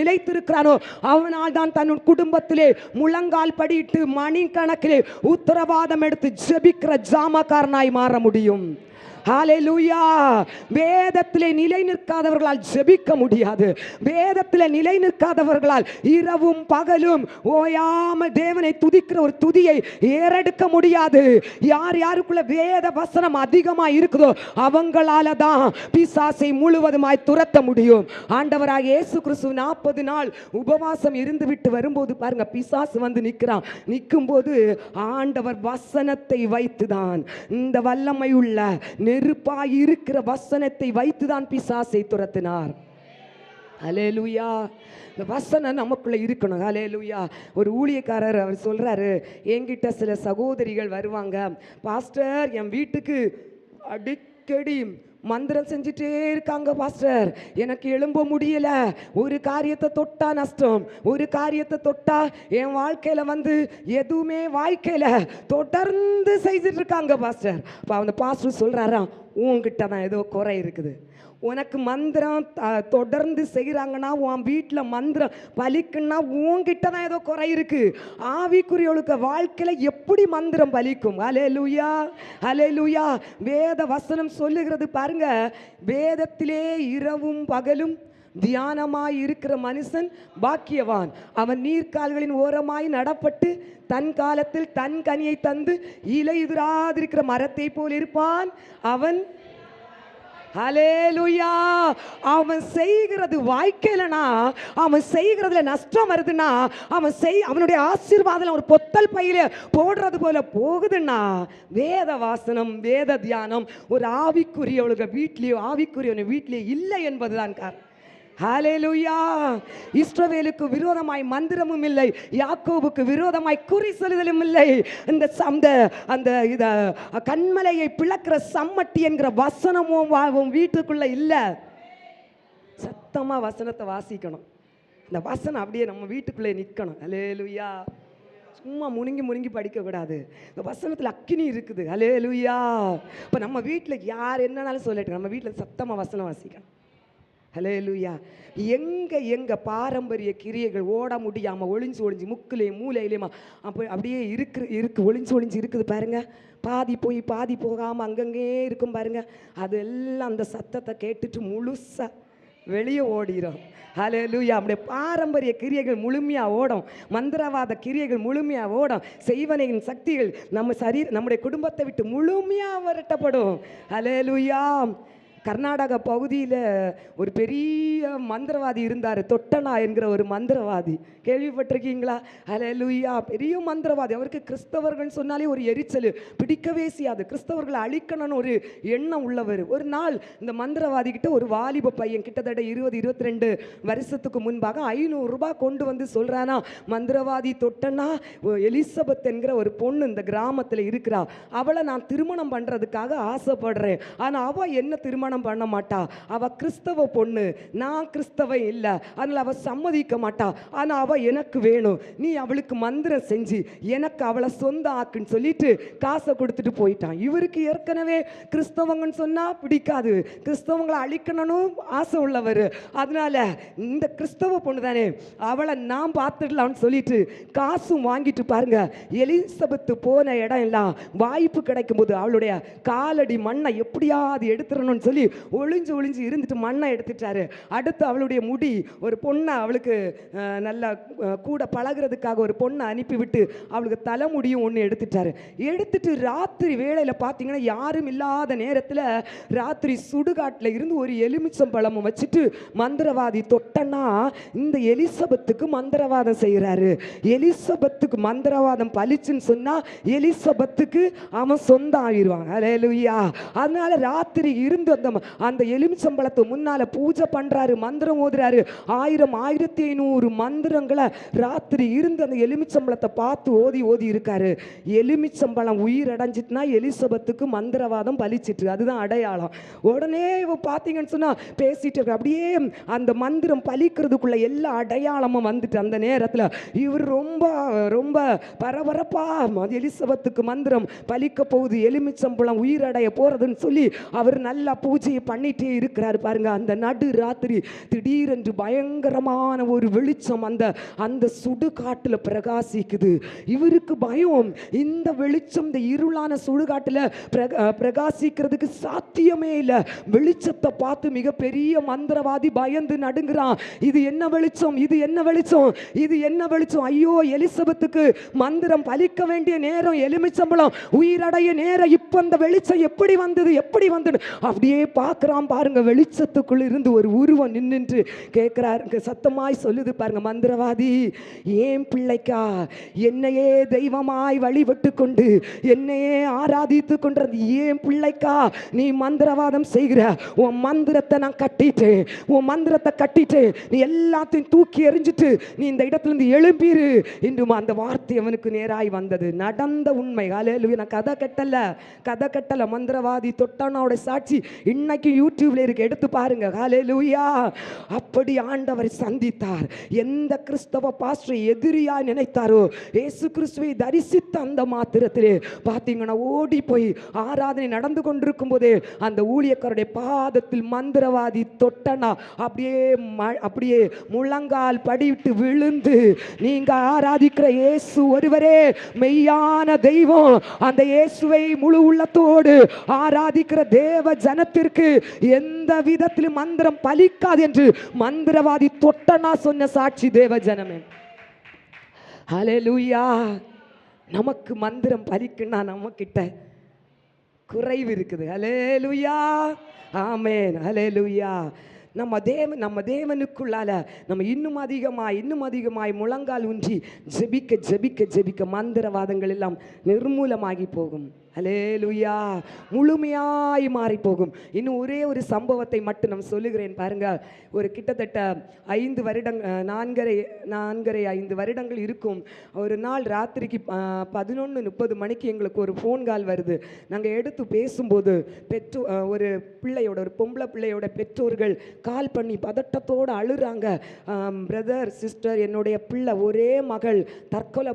நிலைத்திருக்கிறானோ அவனால் தான் தன் குடும்பத்திலே முழங்கால் படிட்டு மணிக்கணக்கிலே உத்தரவாதம் எடுத்து ஜெபிக்க ஜாமக்காரனாய் மாற முடியும். ஹல்லேலூயா. வேதத்திலே நிலை நிற்காதவர்களால் ஜெபிக்க முடியாது. வேதத்திலே நிலை நிற்காதவர்களால் இரவும் பகலும் ஓயாமல் தேவனை துதிக்கிற ஒரு துதியை ஏறெடுக்க முடியாது. யாருக்குள்ள வேத வசனம் அதிகமாக இருக்குதோ அவங்களால தான் பிசாசை முழுவதுமாய் துரத்த முடியும். ஆண்டவராக இயேசு கிறிஸ்து 40 நாள் உபவாசம் இருந்து விட்டு வரும்போது பாருங்க, பிசாசு நிற்கிறான். நிற்கும்போது ஆண்டவர் வசனத்தை வைத்துதான், இந்த வல்லமை உள்ள நெருப்பாய் இருக்கிற வசனத்தை வைத்துதான் பிசாசை துரத்தினார். ஹல்லேலூயா. இந்த வசனம் நமக்குள்ள இருக்கணும். ஹல்லேலூயா. ஒரு ஊழியக்காரர் அவர் சொல்றாரு, என்கிட்ட சில சகோதரிகள் வருவாங்க, பாஸ்டர் என் வீட்டுக்கு அடிக்கடி மந்திரம் செஞ்சுட்டே இருக்காங்க பாஸ்டர், எனக்கு எழும்ப முடியல, ஒரு காரியத்தை தொட்டா நஷ்டம், ஒரு காரியத்தை தொட்டா என் வாழ்க்கையில எதுவுமே வாழ்க்கையில தொடர்ந்து செய்துட்டு இருக்காங்க பாஸ்டர். அந்த பாஸ்டர் சொல்றாராம், உன்கிட்ட தான் ஏதோ குறை இருக்குது. உனக்கு மந்திரம் தொடர்ந்து செய்கிறாங்கன்னா, உன் வீட்டில் மந்திரம் பலிக்குன்னா உன்கிட்ட தான் ஏதோ குறை இருக்கு. ஆவிக்குரியவளுக்கு வாழ்க்கையில் எப்படி மந்திரம் பலிக்கும்? அல்லேலூயா, அல்லேலூயா. வேத வசனம் சொல்லுகிறது பாருங்க, வேதத்திலே இரவும் பகலும் தியானமாய் இருக்கிற மனுஷன் பாக்கியவான். அவன் நீர்க்கால்களின் ஓரமாய் நடப்பட்டு தன் காலத்தில் தன் கனியை தந்து இலையுதிராதிருக்கிற மரத்தை போல் இருப்பான். அவன் ஹல்லேலூயா. அவன் செய்கிறது வாய்க்கலனா, அவன் செய்கிறதுல நஷ்டம் வருதுன்னா, அவனுடைய ஆசீர்வாதம் ஒரு பொத்தல் பையில போடுறது போல போகுதுன்னா, வேத வாசனம் வேத தியானம் ஒரு ஆவிக்குரியவளுக்கு வீட்லயோ ஆவிக்குரியவன் வீட்லயே இல்லை என்பதுதான் காரணம். ஹல்லேலூயா. இஸ்ரவேலுக்கு விரோதமாய் மந்திரமும் இல்லை, யாக்கோபுக்கு விரோதமாய் குறி சொல்லுதலும் இல்லை. இந்த அந்த இத கண்மலையை பிளக்கிற சம்மட்டி என்கிற வசனமும் வீட்டுக்குள்ள இல்ல. சத்தமா வசனத்தை வாசிக்கணும். இந்த வசனம் அப்படியே நம்ம வீட்டுக்குள்ளே நிற்கணும். ஹல்லேலூயா. சும்மா முழுங்கி படிக்க கூடாது. இந்த வசனத்தில் அக்கினி இருக்குது. ஹல்லேலூயா. இப்போ நம்ம வீட்டில் யார் என்னன்னாலும் சொல்லிட்டு நம்ம வீட்டில் சத்தமாக வசனம் வாசிக்கணும். ஹல்லேலூயா. எங்க பாரம்பரிய கிரியைகள் ஓட முடியாமல் ஒளிஞ்சு முக்குலேயும் மூலையிலேயுமா அப்படியே இருக்கு ஒளிஞ்சு இருக்குது பாருங்க. பாதி போய் பாதி போகாமல் அங்கங்கே இருக்கும் பாருங்க. அதெல்லாம் அந்த சத்தத்தை கேட்டுட்டு முழுசா வெளியே ஓடிடும். ஹல்லேலூயா. நம்முடைய பாரம்பரிய கிரியைகள் முழுமையாக ஓடும், மந்திரவாத கிரியைகள் முழுமையாக ஓடும், செய்வனையின் சக்திகள் நம்முடைய குடும்பத்தை விட்டு முழுமையாக விரட்டப்படும். ஹல்லேலூயா. கர்நாடகா பகுதியில் ஒரு பெரிய மந்திரவாதி இருந்தார், தொட்டனா என்கிற ஒரு மந்திரவாதி. கேள்விப்பட்டிருக்கீங்களா? ஹல்லேலூயா. பெரிய மந்திரவாதி. அவருக்கு கிறிஸ்தவர்கள் சொன்னாலே ஒரு எரிச்சல், பிடிக்கவே செய்யாது. கிறிஸ்தவர்களை அழிக்கணும்னு ஒரு எண்ணம் உள்ளவர். ஒரு நாள் இந்த மந்திரவாதி கிட்ட ஒரு வாலிப பையன் கிட்டத்தட்ட 20-22 வருஷத்துக்கு முன்பாக 500 ரூபாய் கொண்டு வந்து சொல்றானா, மந்திரவாதி தொட்டனா எலிசபெத் என்கிற ஒரு பொண்ணு இந்த கிராமத்தில் இருக்கிறா, அவளை நான் திருமணம் பண்றதுக்காக ஆசைப்படுறேன். ஆனா அவ என்ன திருமணம் பண்ண மாட்டா, அவ கிறிஸ்தவ பொண்ணு, நான் கிறிஸ்தவ இல்ல, அதனால அவ சம்மதிக்க மாட்டா. ஆனா அவ எனக்கு வேணும், நீ அவளுக்கு மந்திரம் செஞ்சு எனக்கு அவளை சொந்த ஆக்குன்னு சொல்லிட்டு காசை கொடுத்துட்டு போயிட்டான். இவருக்கு ஏற்கனவே கிறிஸ்தவங்கன்னு சொன்னா பிடிக்காது, கிறிஸ்தவங்களை அழிக்கணும்னு ஆசை உள்ளவர். அதனால இந்த கிறிஸ்தவ பொண்ணு தானே, அவளை நான் பார்த்துடலாம்னு சொல்லிட்டு காசும் வாங்கிட்டு பாருங்க, எலிசபெத்து போன இடம் எல்லாம் வாய்ப்பு கிடைக்கும் போது அவளுடைய காலடி மண்ணை எப்படியாவது எடுத்துடணும்னு சொல்லி ஒளிஞ்சு இருந்துட்டு மண்ணை எடுத்துட்டாரு. அடுத்து அவளுடைய முடி, ஒரு பொண்ணை அவளுக்கு நல்லா கூட பழகிறதுக்காக ஒரு பொண்ணை அனுப்பிவிட்டு அவளுக்கு தலைமுடியும் ஒன்று எடுத்துட்டு ராத்திரி வேளையில் பார்த்தீங்கன்னா யாரும் இல்லாத நேரத்தில் ராத்திரி சுடுகாட்டில் இருந்து ஒரு எலுமிச்சம்பழமும் வச்சுட்டு மந்திரவாதி தொட்டனா இந்த எலிசபெத்துக்கு மந்திரவாதம் செய்கிறாரு. எலிசபெத்துக்கு மந்திரவாதம் பலிச்சுன்னு சொன்னா எலிசபெத்துக்கு அவன் சொந்தம் ஆகிடுவான். ஹல்லேலூயா. அதனால ராத்திரி இருந்து அந்த எலுமிச்சம்பழத்தை முன்னால பூஜை பண்றாரு, மந்திரம் ஓதுறாரு. 1000-1500 மந்திரங்களை ராத்திரி இருந்து அந்த எலுமிச்சம்பழத்தை பார்த்து ஓதி இருக்காரு. எலுமிச்சம்பழம் உயிரடைஞ்சிட்டுனா எலிசபெத்துக்கு மந்திரவாதம் பலிச்சிட்டு, அதுதான் அடையாளம். உடனே பார்த்தீங்கன்னு சொன்னா பேசிட்டு இருக்க, அப்படியே அந்த மந்திரம் பலிக்கிறதுக்குள்ள எல்லா அடையாளமும் வந்துட்டு அந்த நேரத்தில் இவர் ரொம்ப ரொம்ப பரபரப்பா எலிசபெத்துக்கு மந்திரம் பலிக்க போகுது, எலுமிச்சம்பழம் உயிரடைய போறதுன்னு சொல்லி அவர் நல்லா பூஜையை பண்ணிட்டே இருக்கிறார் பாருங்க. அந்த நடு ராத்திரி திடீரென்று பயங்கரமான ஒரு வெளிச்சம் அந்த சுடுகாட்டுல பிரகாசிக்குது. இவருக்கு பயம், இந்த வெளிச்சம் இந்த இருளான சுடுகாட்டுல பிரகாசிக்கிறதுக்கு சாத்தியமே இல்லை. வெளிச்சத்தை பார்த்து மிகப்பெரிய மந்திரவாதி பயந்து நடுங்குறான். இது என்ன வெளிச்சம், இது என்ன வெளிச்சம், இது என்ன வெளிச்சம், ஐயோ எலிசபெத்துக்கு மந்திரம் பலிக்க வேண்டிய நேரம், எலுமிச்சம்பழம் உயிரடைய நேரம், இப்ப அந்த வெளிச்சம் எப்படி வந்தது அப்படியே பார்க்கிறான் பாருங்க. வெளிச்சத்துக்குள்ள இருந்து ஒரு உருவம் நின்று கேட்கிறாரு, சத்தமாய் சொல்லுது பாருங்க, மந்திரவாதி ஏன் பிள்ளைக்கா என்னையே தெய்வமாய் வழிபட்டு கொண்டு என்னையே ஆராதித்து கொண்டது ஏன் பிள்ளைக்கா நீ மந்திரவாதம் செய்கிற? உன் மந்திரத்தை நான் கட்டிட்டேன், உன் மந்திரத்தை கட்டிட்டேன், நீ எல்லாத்தையும் தூக்கி எறிஞ்சிட்டு நீ இந்த இடத்துல இருந்து எழும்பிரு இன்றும் அந்த வார்த்தை அவனுக்கு நேராய் வந்தது. நடந்த உண்மை. ஹல்லேலூயா. நான் கதை கட்டல. மந்திரவாதி தொட்டானோட சாட்சி இன்னைக்கு யூடியூப்ல இருக்கு, எடுத்து பாருங்க. ஹல்லேலூயா. அப்படி ஆண்டவர் சந்தித்தார். எந்த கிறிஸ்தவ பாஸ்டரை எதிரியா நினைத்தாரோ, இயேசு கிறிஸ்துவை தரிசித்த அந்த மாத்திரத்திலே பார்த்தீங்கன்னா ஓடி போய் ஆராதனை நடந்து கொண்டிருக்கும் போதே அந்த ஊழியக்காரருடைய பாதத்தில் மந்திரவாதி தொட்டனா அப்படியே முழங்கால் படிவிட்டு விழுந்து, நீங்க ஆராதிக்கிற இயேசு ஒருவரே மெய்யான தெய்வம், அந்த இயேசுவை முழு உள்ளத்தோடு ஆராதிக்கிற தேவ ஜனத்திற்கு எந்த விதத்திலும் மந்திரம் பலிக்காது என்று மந்திரவாதி தொட்டனா சொன்ன சாட்சி தேவ ஜனமே. ஹல்லேலூயா. நமக்கு மந்திரம் பலிக்குன்னா நம்ம கிட்ட குறைவு இருக்குது. ஹல்லேலூயா. ஆமென். ஹல்லேலூயா. நம்ம தேவனுக்குள்ளால நம்ம இன்னும் அதிகமாய் முழங்கால் ஊன்றி ஜெபிக்க மந்திரவாதங்கள் எல்லாம் நிர்மூலமாகி போகும். ஹல்லேலூயா. முழுமையாய் மாறி போகும். இன்னும் ஒரே ஒரு சம்பவத்தை மட்டும் நான் சொல்லுகிறேன் பாருங்க. ஒரு கிட்டத்தட்ட 5 வருடங்கள் 4.5 வருடங்கள் இருக்கும். ஒரு நாள் ராத்திரிக்கு 11:30 மணிக்கு எங்களுக்கு ஒரு ஃபோன் கால் வருது. நாங்கள் எடுத்து பேசும்போது ஒரு பொம்பளை பிள்ளையோட பெற்றோர்கள் கால் பண்ணி பதட்டத்தோடு அழுறாங்க. பிரதர், சிஸ்டர், என்னுடைய பிள்ளை ஒரே மகள் தற்கொலை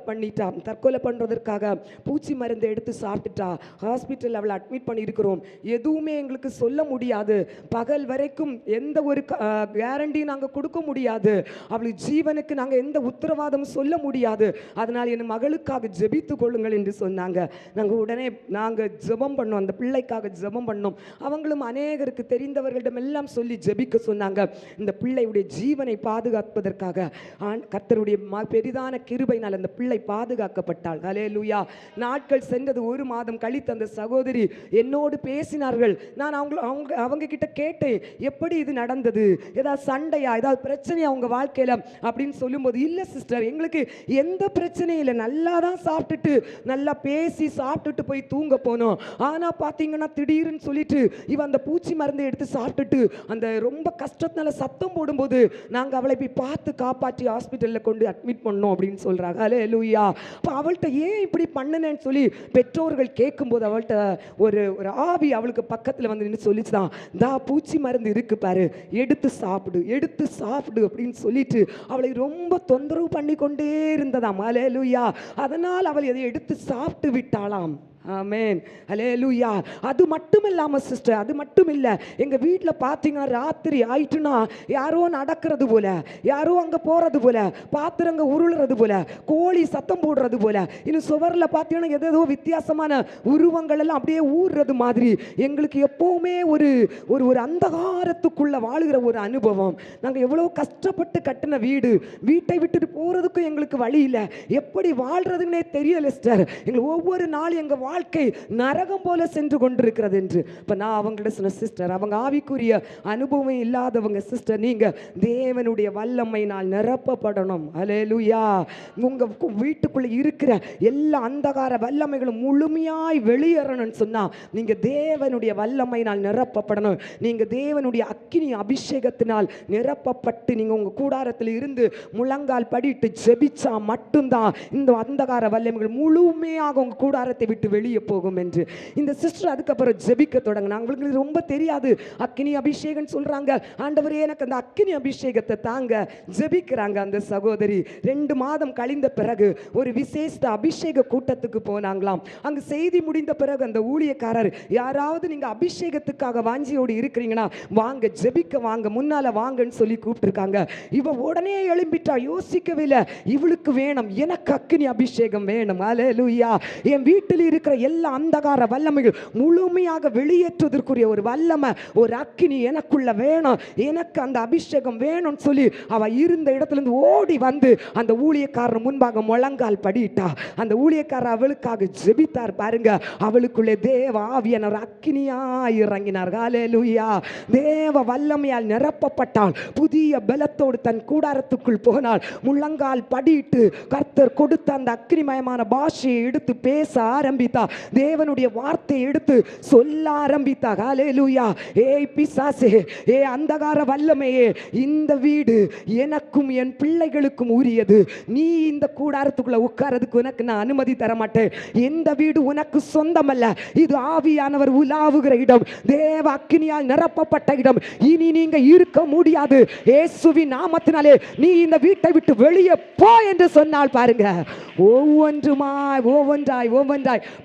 பண்ணுறதற்காக பூச்சி மருந்து எடுத்து சாப்பிட்டுட்டா, ஹாஸ்பிட்டல் அவளை அட்மிட் பண்ணியிருக்கிறோம், எதுவுமே எங்களுக்கு சொல்ல முடியாது, பகல் வரைக்கும் எந்த ஒரு கேரண்டி நாங்கள் கொடுக்க முடியாது, அவளுக்கு ஜீவனுக்கு நாங்கள் எந்த உத்தரவாதம் சொல்ல முடியாது, அதனால் என் மகளுக்காக ஜெபித்து கொள்ளுங்கள் என்று சொன்னாங்க. உடனே நாங்கள் ஜெபம் பண்ணோம், அந்த பிள்ளைக்காக ஜெபம் பண்ணோம். அவங்களும் அநேகருக்கு தெரிந்தவர்களிடமெல்லாம் சொல்லி ஜெபிக்க சொன்னாங்க. இந்த பிள்ளையுடைய ஜீவனை பாதுகாப்பதற்காக கர்த்தருடைய பெரிதான கிருபையினால் அந்த பிள்ளை பாதுகாக்கப்பட்டாள். ஹல்லேலூயா. நாட்கள் சென்றது. 1 மாதம் கழித்து அந்த சகோதரி என்னோடு பேசினார்கள். நான் அவங்க கிட்ட கேட்டேன், எப்படி இது நடந்தது, ஏதாவது சண்டையா, ஏதாவது பிரச்சனையா அவங்க வாழ்க்கையில அப்படின்னு சொல்லும்போது, இல்ல சிஸ்டர், எங்களுக்கு எந்த பிரச்சனையும் இல்லை, நல்லா தான் சாப்பிட்டுட்டு நல்லா பேசி சாப்பிட்டுட்டு போய் தூங்க போனோம். ஆனா பாத்தீங்கன்னா திடீர்னு சொல்லிட்டு இவன் அந்த பூச்சி மருந்து எடுத்து சாப்பிட்டுட்டு அந்த ரொம்ப கஷ்டத்தினால சத்தம் போடும்போது நாங்க அவளை போய் பார்த்து காப்பாற்றி ஹாஸ்பிட்டல்ல கொண்டு அட்மிட் பண்ணோம் அப்படின்னு சொல்றாங்க. ஹல்லேலூயா. அப்ப அவள்கிட்ட ஏன் இப்படி பண்ணுனேன்னு சொல்லி பெற்றோர்கள் கேட்கும்போது அவள்கிட்ட ஒரு ஆவி அவளுக்கு பக்கத்தில் வந்து நின்று சொல்லிச்சுதான், பூச்சி மருந்து இருக்கு பாரு, எடுத்து சாப்பிடு அப்படின்னு சொல்லிட்டு அவளை ரொம்ப தொந்தரவு பண்ணி கொண்டே இருந்ததாம். ஹல்லேலூயா. அதனால் அவள் எதை எடுத்து சாப்பிட்டு விட்டாளாம். ஆமென். ஹல்லேலூயா. அது மட்டும் இல்லாமல் சிஸ்டர், அது மட்டும் இல்லை, எங்கள் வீட்டில் பார்த்தீங்கன்னா ராத்திரி ஆயிட்டுனா யாரோ நடக்கிறது போல, யாரோ அங்கே போகிறது போல, பாத்திரங்க உருளுறது போல, கோழி சத்தம் போடுறது போல, இன்னும் சுவரில் பார்த்தீங்கன்னா ஏதோ வித்தியாசமான உருவங்கள் எல்லாம் அப்படியே ஊறுறது மாதிரி எங்களுக்கு எப்போவுமே ஒரு ஒரு அந்தகாரத்துக்குள்ள வாழுகிற ஒரு அனுபவம். நாங்கள் எவ்வளோ கஷ்டப்பட்டு கட்டின வீட்டை விட்டுட்டு போகிறதுக்கும் எங்களுக்கு வழி இல்லை, எப்படி வாழ்றதுன்னே தெரியல சிஸ்டர். எங்களுக்கு ஒவ்வொரு நாள் எங்கள் வாழ்க்கை நரகம் போல சென்று கொண்டிருக்கிறது என்று. இப்ப நான் அவங்கள்ட்ட சொன்ன, சிஸ்டர், அவங்க ஆவிக்குரிய அனுபவம் இல்லாதவங்க சிஸ்டர், நீங்க தேவனுடைய வல்லமையினால் நிரப்பப்படணும். ஹல்லேலூயா. உங்க வீட்டுக்குள்ள இருக்கிற எல்லா அந்தகார வல்லமைகளும் முழுமையாய் வெளியேறணும்னு சொன்னா நீங்க தேவனுடைய வல்லமையினால் நிரப்பப்படணும். நீங்க தேவனுடைய அக்கினி அபிஷேகத்தினால் நிரப்பப்பட்டு நீங்க உங்க கூடாரத்தில் இருந்து முழங்கால் படிட்டு ஜெபிச்சா மட்டும்தான் இந்த அந்தகார வல்லமைகள் முழுமையாக உங்க கூடாரத்தை விட்டு வெளியே போகும் என்று. இந்த சிஸ்டர் அதுக்கப்புறம் ஜெபிக்க தொடங்கினாங்க. அவங்களுக்கு ரொம்ப தெரியாது அக்கினி அபிஷேகம் சொல்றாங்க. ஆண்டவரே எனக்கு அந்த அக்கினி அபிஷேகத்தை தாங்க. ஜெபிக்கிறாங்க அந்த சகோதரி. 2 மாதம் கழிந்த பிறகு ஒரு விசேஷ அபிஷேக கூட்டத்துக்கு போனாங்களாம். அங்கு செய்தி முடிந்த பிறகு அந்த ஊழியக்காரர், யாராவது நீங்க அபிஷேகத்துக்காக வாஞ்சியோடு இருக்கிறீங்கன்னா வாங்க, ஜெபிக்க வாங்க, முன்னால வாங்கன்னு சொல்லி கூப்பிட்டுருக்காங்க. இவ உடனே எழும்பிட்டா, யோசிக்கவே இல்லை, இவளுக்கு வேணும், எனக்கு அக்கினி அபிஷேகம் வேணும். ஹல்லேலூயா. என் வீட்டில் இருக்கிற எல்லா அந்தகார வல்லமைகள் முழுமையாக வெளியேற்றுவதற்குரிய ஒரு வல்லமை, ஒரு அக்கினி எனக்குள்ள வேணும், எனக்கு அந்த அபிஷேகம் வேணும்னு சொல்லி அவ இருந்த இடத்துல இருந்து ஓடி வந்து அந்த ஊழியக்காரர் முன்பாக முழங்கால் படிட்டா. அந்த ஊழியக்காரர் அவளுக்காக ஜெபித்தார் பாருங்க. அவளுக்குள்ளே தேவ ஆவியானவர் அக்கினியாய் இறங்கினார். ஹல்லேலூயா. தேவ வல்லமையால் நிரப்பப்பட்டால் புதிய பலத்தோடு தன் கூடாரத்துக்குள் போனாள். முழங்கால் படிட்டு கர்த்தர் கொடுத்த அந்த அக்கினிமயமான பாஷையை எடுத்து பேச ஆரம்பித்தாள். ஆரம்பித்தா. தேவனுடைய வார்த்தையை எடுத்து சொல்ல ஆரம்பித்தா. ஹல்லேலூயா. ஏய் பிசாசே, ஏ அந்தகார வல்லமையே, இந்த வீடு எனக்கும் என் பிள்ளைகளுக்கும் உரியது. நீ இந்த கூடாரத்துக்குள்ள உட்காரதுக்கு உனக்கு நான் அனுமதி தர மாட்டேன். இந்த வீடு உனக்கு சொந்தமல்ல. இது ஆவியானவர் உலாவுகிற இடம், தேவ அக்கினியால் நிரப்பப்பட்ட இடம். இனி நீங்க இருக்க முடியாது. இயேசுவின் நாமத்தினாலே நீ இந்த வீட்டை விட்டு வெளியே போ என்று சொன்னால் பாருங்க, ஒவ்வொன்றாய்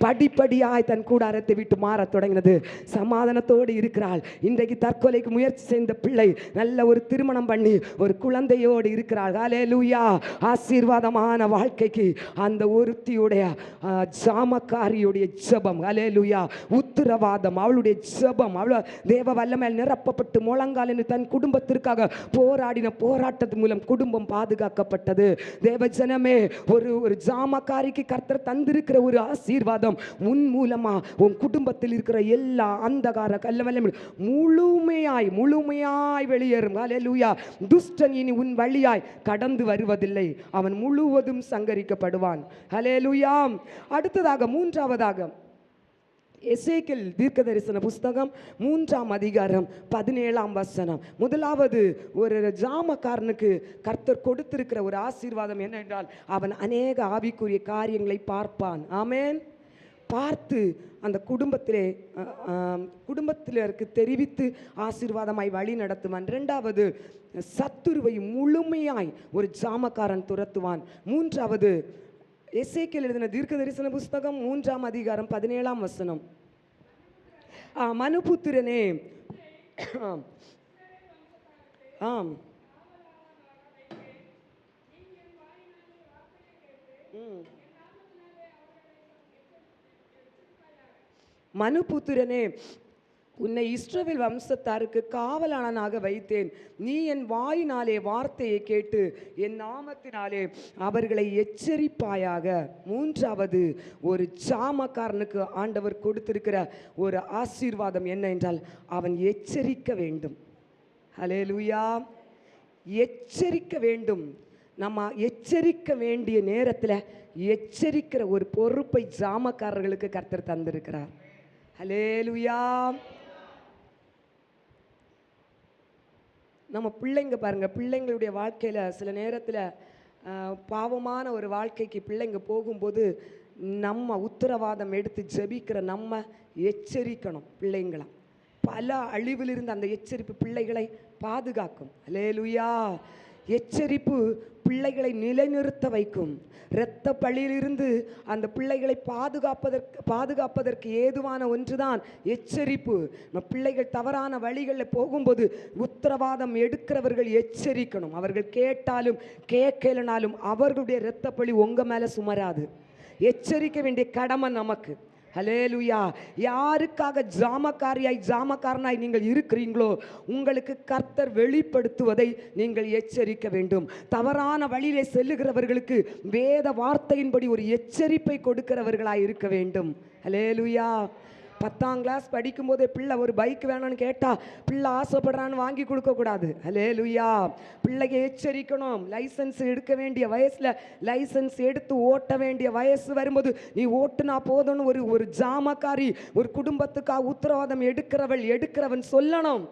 படிப்படியாய் தன் கூடாரத்தை விட்டு மாற தொடங்கினது. சமாதானத்தோடு இருக்கிறாள். இன்றைக்கு தற்கொலைக்கு முயற்சி செய்த பிள்ளை நல்ல ஒரு திருமணம் பண்ணி ஒரு குழந்தையோடு இருக்கிறாள். ஹல்லேலூயா. ஆசீர்வாதமான வாழ்க்கைக்கு அந்த ஒருத்தியுடைய ஜாமக்காரியுடைய ஜெபம், ஹல்லேலூயா, உத்தரவாதம், அவளுடைய ஜெபம், அவள் தேவ வல்லமையால் நிரப்பப்பட்டு முழங்கால் என்று தன் குடும்பத்திற்காக போராடின போராட்டத்தின் மூலம் குடும்பம் பாதுகாக்கப்பட்டது. தேவ ஜனமே, ஒரு ஜாமக்காரிக்கு கர்த்தர் தந்திருக்கிற ஒரு ஆசீர்வாதம் உன் மூலமா உன் குடும்பத்தில் இருக்கிற எல்லா அந்தகார முழுமையாய் வெளியேறும். ஹல்லேலூயா. துஷ்டன் இனி உன் வழியாய் கடந்து வருவதில்லை, அவன் முழுவதும் சங்கரிக்கப்படுவான். ஹல்லேலூயா. அடுத்ததாக மூன்றாவதாக எசேக்கியேல் தீர்க்கதரிசன புஸ்தகம் 3ஆம் அதிகாரம் 17ஆம் வசனம். முதலாவது ஒரு ஜாமக்காரனுக்கு கர்த்தர் கொடுத்திருக்கிற ஒரு ஆசீர்வாதம் என்னவென்றால், அவன் அநேக ஆவிக்குரிய காரியங்களை பார்ப்பான். ஆமென். பார்த்து அந்த குடும்பத்தினருக்கு தெரிவித்து ஆசீர்வாதமாய் வழி நடத்துவான். இரண்டாவது, சத்துருவை முழுமையாய் ஒரு ஜாமக்காரன் துரத்துவான். மூன்றாவது, எசேக்கியேல் எழுதின தீர்க்க தரிசன புஸ்தகம் 3ஆம் அதிகாரம் 17ஆம் வசனம். மனுபுத்திரனே, ஆம், மனுபுத்திரனே, உன்னை இஸ்ரவேல் வம்சத்தாருக்கு காவலாளனாக வைத்தேன். நீ என் வாயினாலே வார்த்தையை கேட்டு என் நாமத்தினாலே அவர்களை எச்சரிப்பாயாக. மூன்றாவது, ஒரு ஜாமக்காரனுக்கு ஆண்டவர் கொடுத்திருக்கிற ஒரு ஆசீர்வாதம் என்ன என்றால், அவன் எச்சரிக்க வேண்டும். ஹல்லேலூயா. எச்சரிக்க வேண்டும். நம்ம எச்சரிக்க வேண்டிய நேரத்தில் எச்சரிக்கிற ஒரு பொறுப்பை ஜாமக்காரர்களுக்கு கர்த்தர் தந்திருக்கிறார். ஹல்லேலூயா. நம்ம பிள்ளைங்க பாருங்க, பிள்ளைங்களுடைய வாழ்க்கையில் சில நேரத்தில் பாவமான ஒரு வாழ்க்கைக்கு பிள்ளைங்க போகும்போது நம்ம உத்தரவாதம் எடுத்து ஜெபிக்கிற நம்ம எச்சரிக்கணும். பிள்ளைங்களை பல அழிவிலிருந்து அந்த எச்சரிப்பு பிள்ளைகளை பாதுகாக்கும். ஹல்லேலூயா. எச்சரிப்பு பிள்ளைகளை நிலைநிறுத்த வைக்கும். இரத்த பழியிலிருந்து அந்த பிள்ளைகளை பாதுகாப்பதற்கு ஏதுவான ஒன்றுதான் எச்சரிப்பு. பிள்ளைகள் தவறான வழிகளில் போகும்போது உத்தரவாதம் எடுக்கிறவர்கள் எச்சரிக்கணும். அவர்கள் கேட்டாலும் கேட்கலனாலும் அவர்களுடைய இரத்த பழி உங்க மேல சுமராது. எச்சரிக்க வேண்டிய கடமை நமக்கு. ஹல்லேலூயா. யாருக்காக ஜாமக்காரனாய் நீங்கள் இருக்கிறீங்களோ உங்களுக்கு கர்த்தர் வெளிப்படுத்துவதை நீங்கள் எச்சரிக்க வேண்டும். தவறான வழியிலே செல்லுகிறவர்களுக்கு வேத வார்த்தையின்படி ஒரு எச்சரிப்பை கொடுக்கிறவர்களாய் இருக்க வேண்டும். ஹல்லேலூயா. 10ஆம் கிளாஸ் படிக்கும் போதே பிள்ளை ஒரு பைக் வேணும்னு கேட்டா பிள்ளை ஆசைப்படுறான்னு வாங்கி கொடுக்க கூடாது. ஹல்லேலூயா. பிள்ளைக்கு எச்சரிக்கணும். லைசன்ஸ் எடுக்க வேண்டிய வயசுல லைசன்ஸ் எடுத்து ஓட்ட வேண்டிய வயசு வரும்போது நீ ஓட்டுனா போதும்னு ஒரு ஜாமக்காரி ஒரு குடும்பத்துக்காக உத்தரவாதம் எடுக்கிறவன் சொல்லணும்.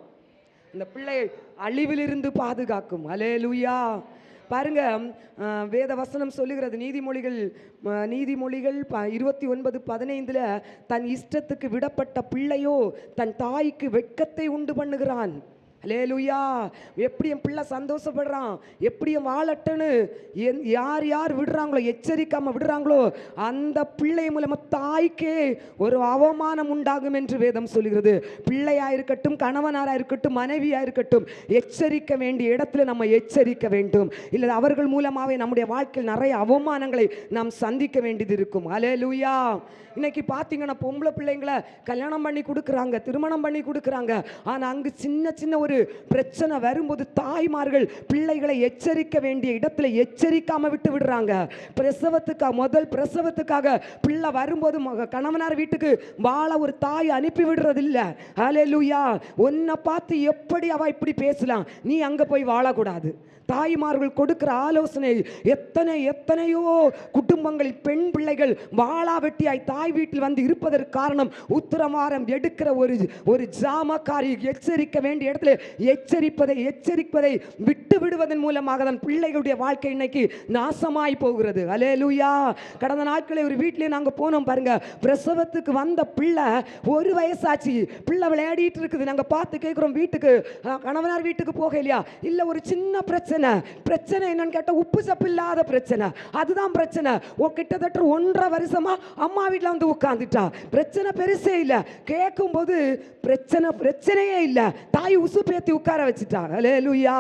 இந்த பிள்ளையை அழிவிலிருந்து பாதுகாக்கும். ஹல்லேலூயா. பாருங்க, வேத வசனம் சொல்லுகிறது, நீதிமொழிகள் 29:15 தன் இஷ்டத்துக்கு விடப்பட்ட பிள்ளையோ தன் தாய்க்கு வெட்கத்தை உண்டு பண்ணுகிறான். ஹல்லேலூயா. எப்படி என் பிள்ளை சந்தோஷப்படுறான், எப்படி வாழட்டுன்னு யார் விடுறாங்களோ, எச்சரிக்காம விடுறாங்களோ அந்த பிள்ளை மூலமா தாய்க்கே ஒரு அவமானம் உண்டாகும் என்று வேதம் சொல்கிறது. பிள்ளையா இருக்கட்டும், கணவனாரா இருக்கட்டும், மனைவியா இருக்கட்டும், எச்சரிக்க வேண்டிய இடத்துல நம்ம எச்சரிக்க வேண்டும். இல்லை அவர்கள் மூலமாவே நம்முடைய வாழ்க்கையில் நிறைய அவமானங்களை நாம் சந்திக்க வேண்டியது இருக்கும். ஹல்லேலூயா. இன்னைக்கு பார்த்தீங்கன்னா பொம்பளை பிள்ளைங்களை கல்யாணம் பண்ணி கொடுக்குறாங்க, திருமணம் பண்ணி கொடுக்குறாங்க. ஆனால் அங்கு சின்ன சின்ன ஒரு ஒரு பிரச்சனை வரும்போது தாய்மார்கள் பிள்ளைகளை எச்சரிக்க வேண்டிய இடத்துல எச்சரிக்காம விட்டு விடுறாங்க. முதல் பிரசவத்துக்காக பிள்ளை வரும்போது கணவனார் வீட்டுக்கு வாழ ஒரு தாய் அனுப்பி விடுறது இல்ல. ஹல்லேலூயா. உன்னை பார்த்து எப்படி அவ இப்படி பேசலாம், நீ அங்க போய் வாழக்கூடாது. தாய்மார்கள் கொடுக்கிற ஆலோசனை எத்தனையோ குடும்பங்களில் பெண் பிள்ளைகள் வாளா வெட்டியாய் தாய் வீட்டில் வந்து இருப்பதற்கு காரணம் உத்தரவாதம் எடுக்கிற ஒரு ஜாமக்காரி எச்சரிக்க வேண்டிய இடத்துல எச்சரிப்பதை விட்டு விடுவதன் மூலமாக தான் பிள்ளைகளுடைய வாழ்க்கை இன்னைக்கு நாசமாய் போகிறது. ஹல்லேலூயா. கடந்த நாட்களில் ஒரு வீட்டிலே நாங்கள் போனோம் பாருங்க. பிரசவத்துக்கு வந்த பிள்ளை 1 வயசாச்சு. பிள்ளை விளையாடிட்டு இருக்குது. நாங்கள் பார்த்து கேட்குறோம், வீட்டுக்கு கணவனார் வீட்டுக்கு போக இல்லையா? இல்லை, ஒரு சின்ன பிரச்சனை என்னன்னு கேட்ட உப்பு சப்பு இல்லாத பிரச்சனை. அதுதான் பிரச்சனை. கிட்டத்தட்ட 1.5 வருஷமா அம்மா வீட்டில் வந்து உட்கார்ந்துட்டா. பிரச்சனை பெருசே இல்லை. கேட்கும் போது பிரச்சனையே இல்லை. தாய் உசு பேத்தி உட்கார வச்சுட்டா. ஹல்லேலூயா.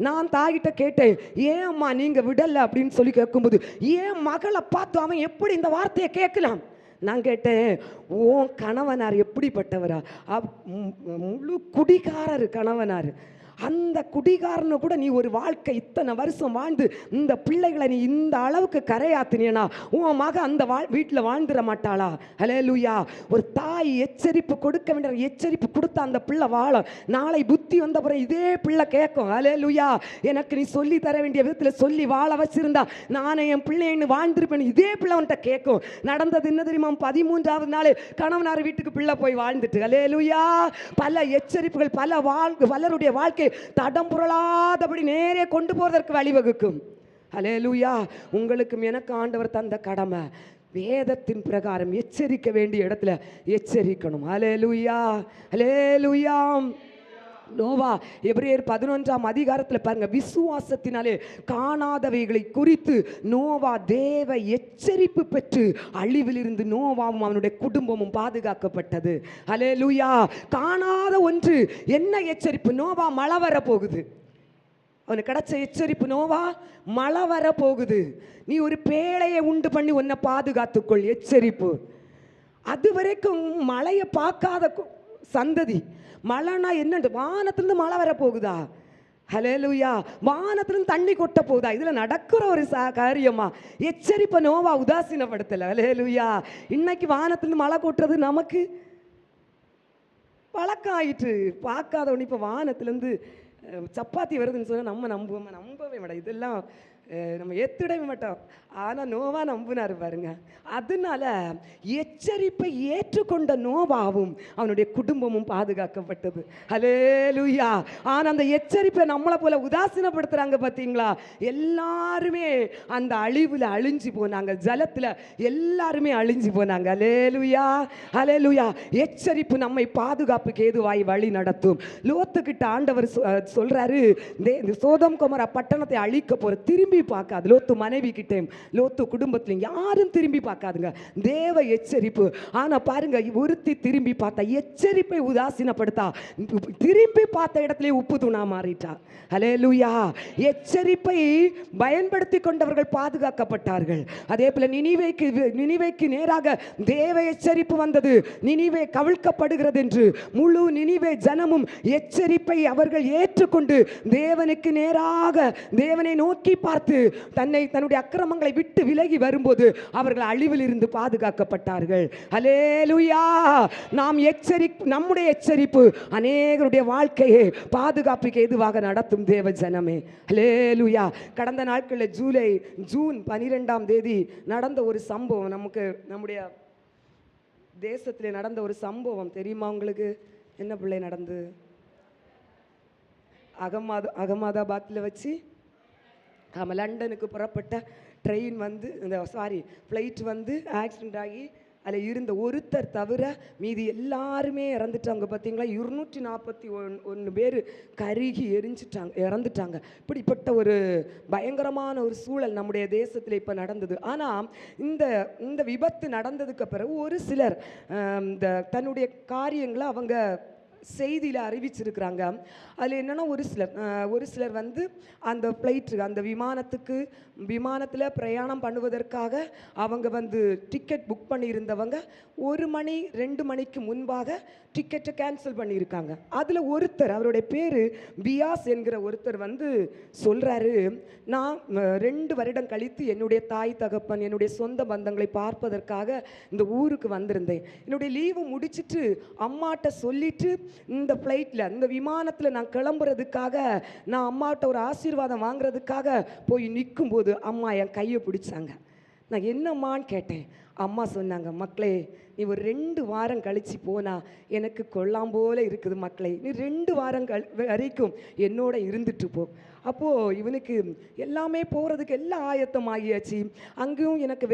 நான் தாய்கிட்ட கேட்டேன், ஏன் அம்மா நீங்க விடல அப்படின்னு சொல்லி கேட்கும்போது, ஏன் மகளை பார்த்து அவன் எப்படி இந்த வார்த்தையை கேட்கலாம்? நான் கேட்டேன், உன் கணவனார் எப்படிப்பட்டவரா? முழு குடிகாரர் கணவனார். அந்த குடிகாரனு கூட நீ ஒரு வாழ்க்கை இத்தனை வருஷம் வாழ்ந்து இந்த பிள்ளைகளை நீ இந்த அளவுக்கு கரையாத்தினா உன் மக அந்த வீட்டில் வாழ்ந்துட மாட்டாளா? ஹல்லேலூயா. ஒரு தாய் எச்சரிப்பு கொடுக்க வேண்டிய எச்சரிப்பு கொடுத்த அந்த பிள்ளை வாழும். நாளை புத்தி வந்த பிறகு இதே பிள்ளை கேட்கும். ஹல்லேலூயா. எனக்கு நீ சொல்லி தர வேண்டிய விதத்தில் சொல்லி வாழ வச்சிருந்தா நானே என் பிள்ளைன்னு வாழ்ந்திருப்பேன். இதே பிள்ளை அவன்கிட்ட கேட்கும். நடந்தது என்ன தெரியுமா? 13வது நாள் கணவனார் வீட்டுக்கு பிள்ளை போய் வாழ்ந்துட்டு. ஹல்லேலூயா. பல எச்சரிப்புகள் பலருடைய வாழ்க்கை தடம் புரளாதபடி நேரே கொண்டு போவதற்கு வழிவகுக்கும். ஹல்லேலூயா. உங்களுக்கும் எனக்கு ஆண்டவர் தந்த கடமை வேதத்தின் பிரகாரம் எச்சரிக்க வேண்டிய இடத்துல எச்சரிக்கணும். ஹல்லேலூயா. ஹல்லேலூயா. நோவா எபிரேயர் 11ஆம் அதிகாரத்தில் பாருங்க, விசுவாசத்தினாலே காணாதவைகளை குறித்து நோவா தேவ எச்சரிப்பு பெற்று அழிவிலிருந்து நோவாவும் அவனுடைய குடும்பமும் பாதுகாக்கப்பட்டது. ஹல்லேலூயா. காணாத ஒன்று என்ன எச்சரிப்பு? நோவா மழை வர போகுது. அவனுக்கு கிடைச்ச எச்சரிப்பு, நோவா மழை வர போகுது, நீ ஒரு பேழையை உண்டு பண்ணி உன்னை பாதுகாத்துக்கொள். எச்சரிப்பு. அது வரைக்கும் மழையை பார்க்காத சந்ததி. மழைனா என்ன? வானத்திலிருந்து மழை வர போகுதா? ஹல்லேலூயா. வானத்திலிருந்து தண்ணி கொட்ட போகுதா? இதுல நடக்கிற ஒரு காரியமா? எச்சரிப்பை நோவா உதாசீனப்படுத்தல. ஹல்லேலூயா. இன்னைக்கு வானத்திலிருந்து மழை கொட்டுறது நமக்கு பழக்கம் ஆயிட்டு. பார்க்காதவனு இப்போ வானத்திலிருந்து சப்பாத்தி வருதுன்னு சொன்னா நம்ம நம்பவே மாட்டோம். இதெல்லாம் நம்ம ஏற்றுடவே மாட்டோம். ஆனால் நோவா நம்பினார் பாருங்க. அதனால எச்சரிப்பை ஏற்றுக்கொண்ட நோவாவும் அவனுடைய குடும்பமும் பாதுகாக்கப்பட்டது. ஹல்லேலூயா. ஆனால் அந்த எச்சரிப்பை நம்மளை போல உதாசீனப்படுத்துறாங்க பார்த்தீங்களா? எல்லாருமே அந்த அழிவில் அழிஞ்சு போனாங்க. ஜலத்தில் எல்லாருமே அழிஞ்சு போனாங்க. ஹல்லேலூயா. ஹல்லேலூயா. எச்சரிப்பு நம்மை பாதுகாப்புக்கு ஏதுவாய் வழி நடத்தும். லோத்துக்கிட்ட ஆண்டவர் சொல்றாரு, சோதம் கொமோரா பட்டணத்தை அழிக்க போற, திரும்பி பார்க்காது. லோத்து மனைவி கிட்டே, லோத்து குடும்பத்திலையும் யாரும் திரும்பி பார்க்காதுங்க. தேவ எச்சரிப்பு. ஆனா பாருங்க, ஒருத்தி திரும்பி பார்த்தா, எச்சரிப்பை உதாசீனப்படுத்தா, திரும்பி பார்த்த இடத்துல உப்பு தூணா மாறிட்டா. ஹல்லேலூயா. எச்சரிப்பை பயன்படுத்தி கொண்டவர்கள் பாதுகாக்கப்பட்டார்கள். அதே போல நினிவேக்கு நேராக தேவ எச்சரிப்பு வந்தது. நினிவே கவிழ்க்கப்படுகிறது என்று முழு நினிவே ஜனமும் எச்சரிப்பை அவர்கள் ஏற்றுக்கொண்டு தேவனுக்கு நேராக தேவனை நோக்கி பார்த்து தன்னுடைய அக்கிரமங்களை விட்டு விலகி வரும்போது அவர்கள் அழிவில் இருந்து பாதுகாக்கப்பட்டார்கள். ஹல்லேலூயா. நம்முடைய எச்சரிப்பு அநேகருடைய வாழ்க்கையை பாதுகாப்புக்கு ஏதுவாக நடத்தும் தேவ ஜனமே. ஹல்லேலூயா. கடந்த நாட்களில் ஜூன் 12ஆம் தேதி நடந்த ஒரு சம்பவம், நம்முடைய தேசத்தில் நடந்த ஒரு சம்பவம் தெரியுமா உங்களுக்கு? என்ன பிள்ளை நடந்து? அகமதாபாத்தில் வச்சு லண்டனுக்கு புறப்பட்ட ட்ரெயின் வந்து ஃப்ளைட் வந்து ஆக்சிடென்ட் ஆகி அதில் இருந்த ஒருத்தர் தவிர மீதி எல்லாருமே இறந்துட்டாங்க. பார்த்தீங்களா? 241 பேர் கருகி இறந்துட்டாங்க. இப்படிப்பட்ட ஒரு பயங்கரமான ஒரு சூழல் நம்முடைய தேசத்தில் இப்போ நடந்தது. ஆனால் இந்த விபத்து நடந்ததுக்கு பிறகு ஒரு சிலர் தன்னுடைய காரியங்களை அவங்க செய்தியில் அறிவிச்சிருக்கிறாங்க. அதில் என்னென்னா ஒரு சிலர் வந்து அந்த ஃப்ளைட்டு அந்த விமானத்தில் பிரயாணம் பண்ணுவதற்காக அவங்க வந்து டிக்கெட் புக் பண்ணியிருந்தவங்க 1 மணி 2 மணிக்கு முன்பாக டிக்கெட்டை கேன்சல் பண்ணியிருக்காங்க. அதில் ஒருத்தர், அவருடைய பேர் பியாஸ் என்கிற ஒருத்தர் வந்து சொல்கிறாரு, நான் 2 வருடம் கழித்து என்னுடைய தாய் தகப்பன் என்னுடைய சொந்த பந்தங்களை பார்ப்பதற்காக இந்த ஊருக்கு வந்திருந்தேன். என்னுடைய லீவு முடிச்சுட்டு அம்மாட்ட சொல்லிட்டு இந்த ஃப்ளைட்டில் இந்த விமானத்தில் நான் கிளம்புறதுக்காக நான் அம்மாட்ட ஒரு ஆசீர்வாதம் வாங்குறதுக்காக போய் நிற்கும்போது அம்மா என் கையை பிடிச்சாங்க. நான் என்னம்மான்னு கேட்டேன். அம்மா சொன்னாங்க, மக்களே நீ ஒரு 2 வாரம் கழித்து போனால் எனக்கு கொள்ளாம் போல இருக்குது மக்களே, நீ 2 வாரம் வரைக்கும் என்னோட இருந்துட்டு போ. அப்போது இவனுக்கு எல்லாமே போகிறதுக்கு எல்லாம் ஆயத்தம் ஆகியாச்சு. அங்கேயும் எனக்கு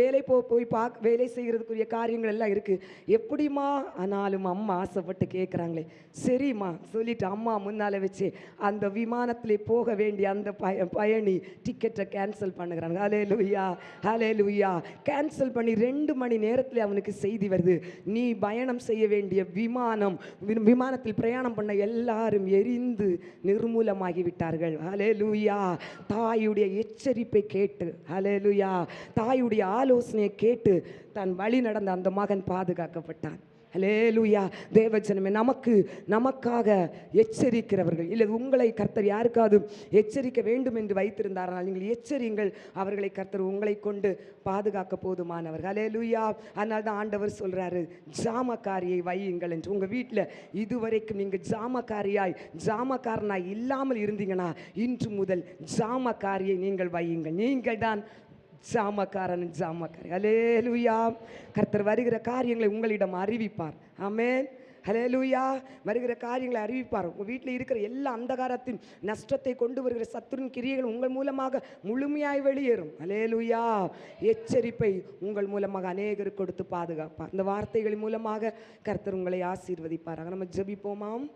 போய் வேலை செய்கிறதுக்குரிய காரியங்கள் எல்லாம் இருக்குது. எப்படிம்மா ஆனாலும் அம்மா ஆசைப்பட்டு கேட்குறாங்களே, சரிம்மா சொல்லிட்டு அம்மா முன்னால் வச்சு அந்த விமானத்தில் போக வேண்டிய அந்த பயணி டிக்கெட்டை கேன்சல் பண்ணுகிறாங்க. ஹல்லேலூயா, ஹல்லேலூயா. கேன்சல் பண்ணி 2 மணி நேரத்தில் அவனுக்கு செய்தி வருது, நீ பயணம் செய்ய வேண்டிய விமானத்தில் பிரயாணம் பண்ண எல்லாரும் எரிந்து நிர்மூலமாகி விட்டார்கள். ஹல்லேலூயா. தாயுடைய எச்சரிப்பை கேட்டு, ஹல்லேலூயா, தாயுடைய ஆலோசனையை கேட்டு தன் வழி நடந்த அந்த மகன் பாதுகாக்கப்பட்டான். ஹல்லேலூயா. தேவஜனமே, நமக்காக எச்சரிக்கிறவர்கள் இல்லை, உங்களை கர்த்தர் யாருக்காவது எச்சரிக்க வேண்டும் என்று வைத்திருந்தார்கள், நீங்கள் எச்சரியுங்கள், அவர்களை கர்த்தர் உங்களை கொண்டு பாதுகாக்க போதுமானவர். ஹல்லேலூயா. அதனால தான் ஆண்டவர் சொல்றாரு, ஜாமக்காரியை வையுங்கள் என்று. உங்கள் வீட்டில் இதுவரைக்கும் நீங்கள் ஜாமக்காரனாய் இல்லாமல் இருந்தீங்கன்னா இன்று முதல் ஜாமக்காரியை நீங்கள் வையுங்கள். நீங்கள் தான் ஜாமக்காரன், ஜாமக்காரி. ஹல்லேலூயா. கர்த்தர் வருகிற காரியங்களை உங்களிடம் அறிவிப்பார். ஆமென். ஹல்லேலூயா. வருகிற காரியங்களை அறிவிப்பார். உங்கள் வீட்டில் இருக்கிற எல்லா அந்தகாரத்தின் நஷ்டத்தை கொண்டு வருகிற சத்துருவின் கிரியைகள் உங்கள் மூலமாக முழுமையாய் வெளியேறும். ஹல்லேலூயா. எச்சரிப்பை உங்கள் மூலமாக அநேகருக்கு கொடுத்து பாதுகாப்பார். இந்த வார்த்தைகளின் மூலமாக கர்த்தர் உங்களை ஆசீர்வதிப்பார். நம்ம ஜெபிப்போமாம்.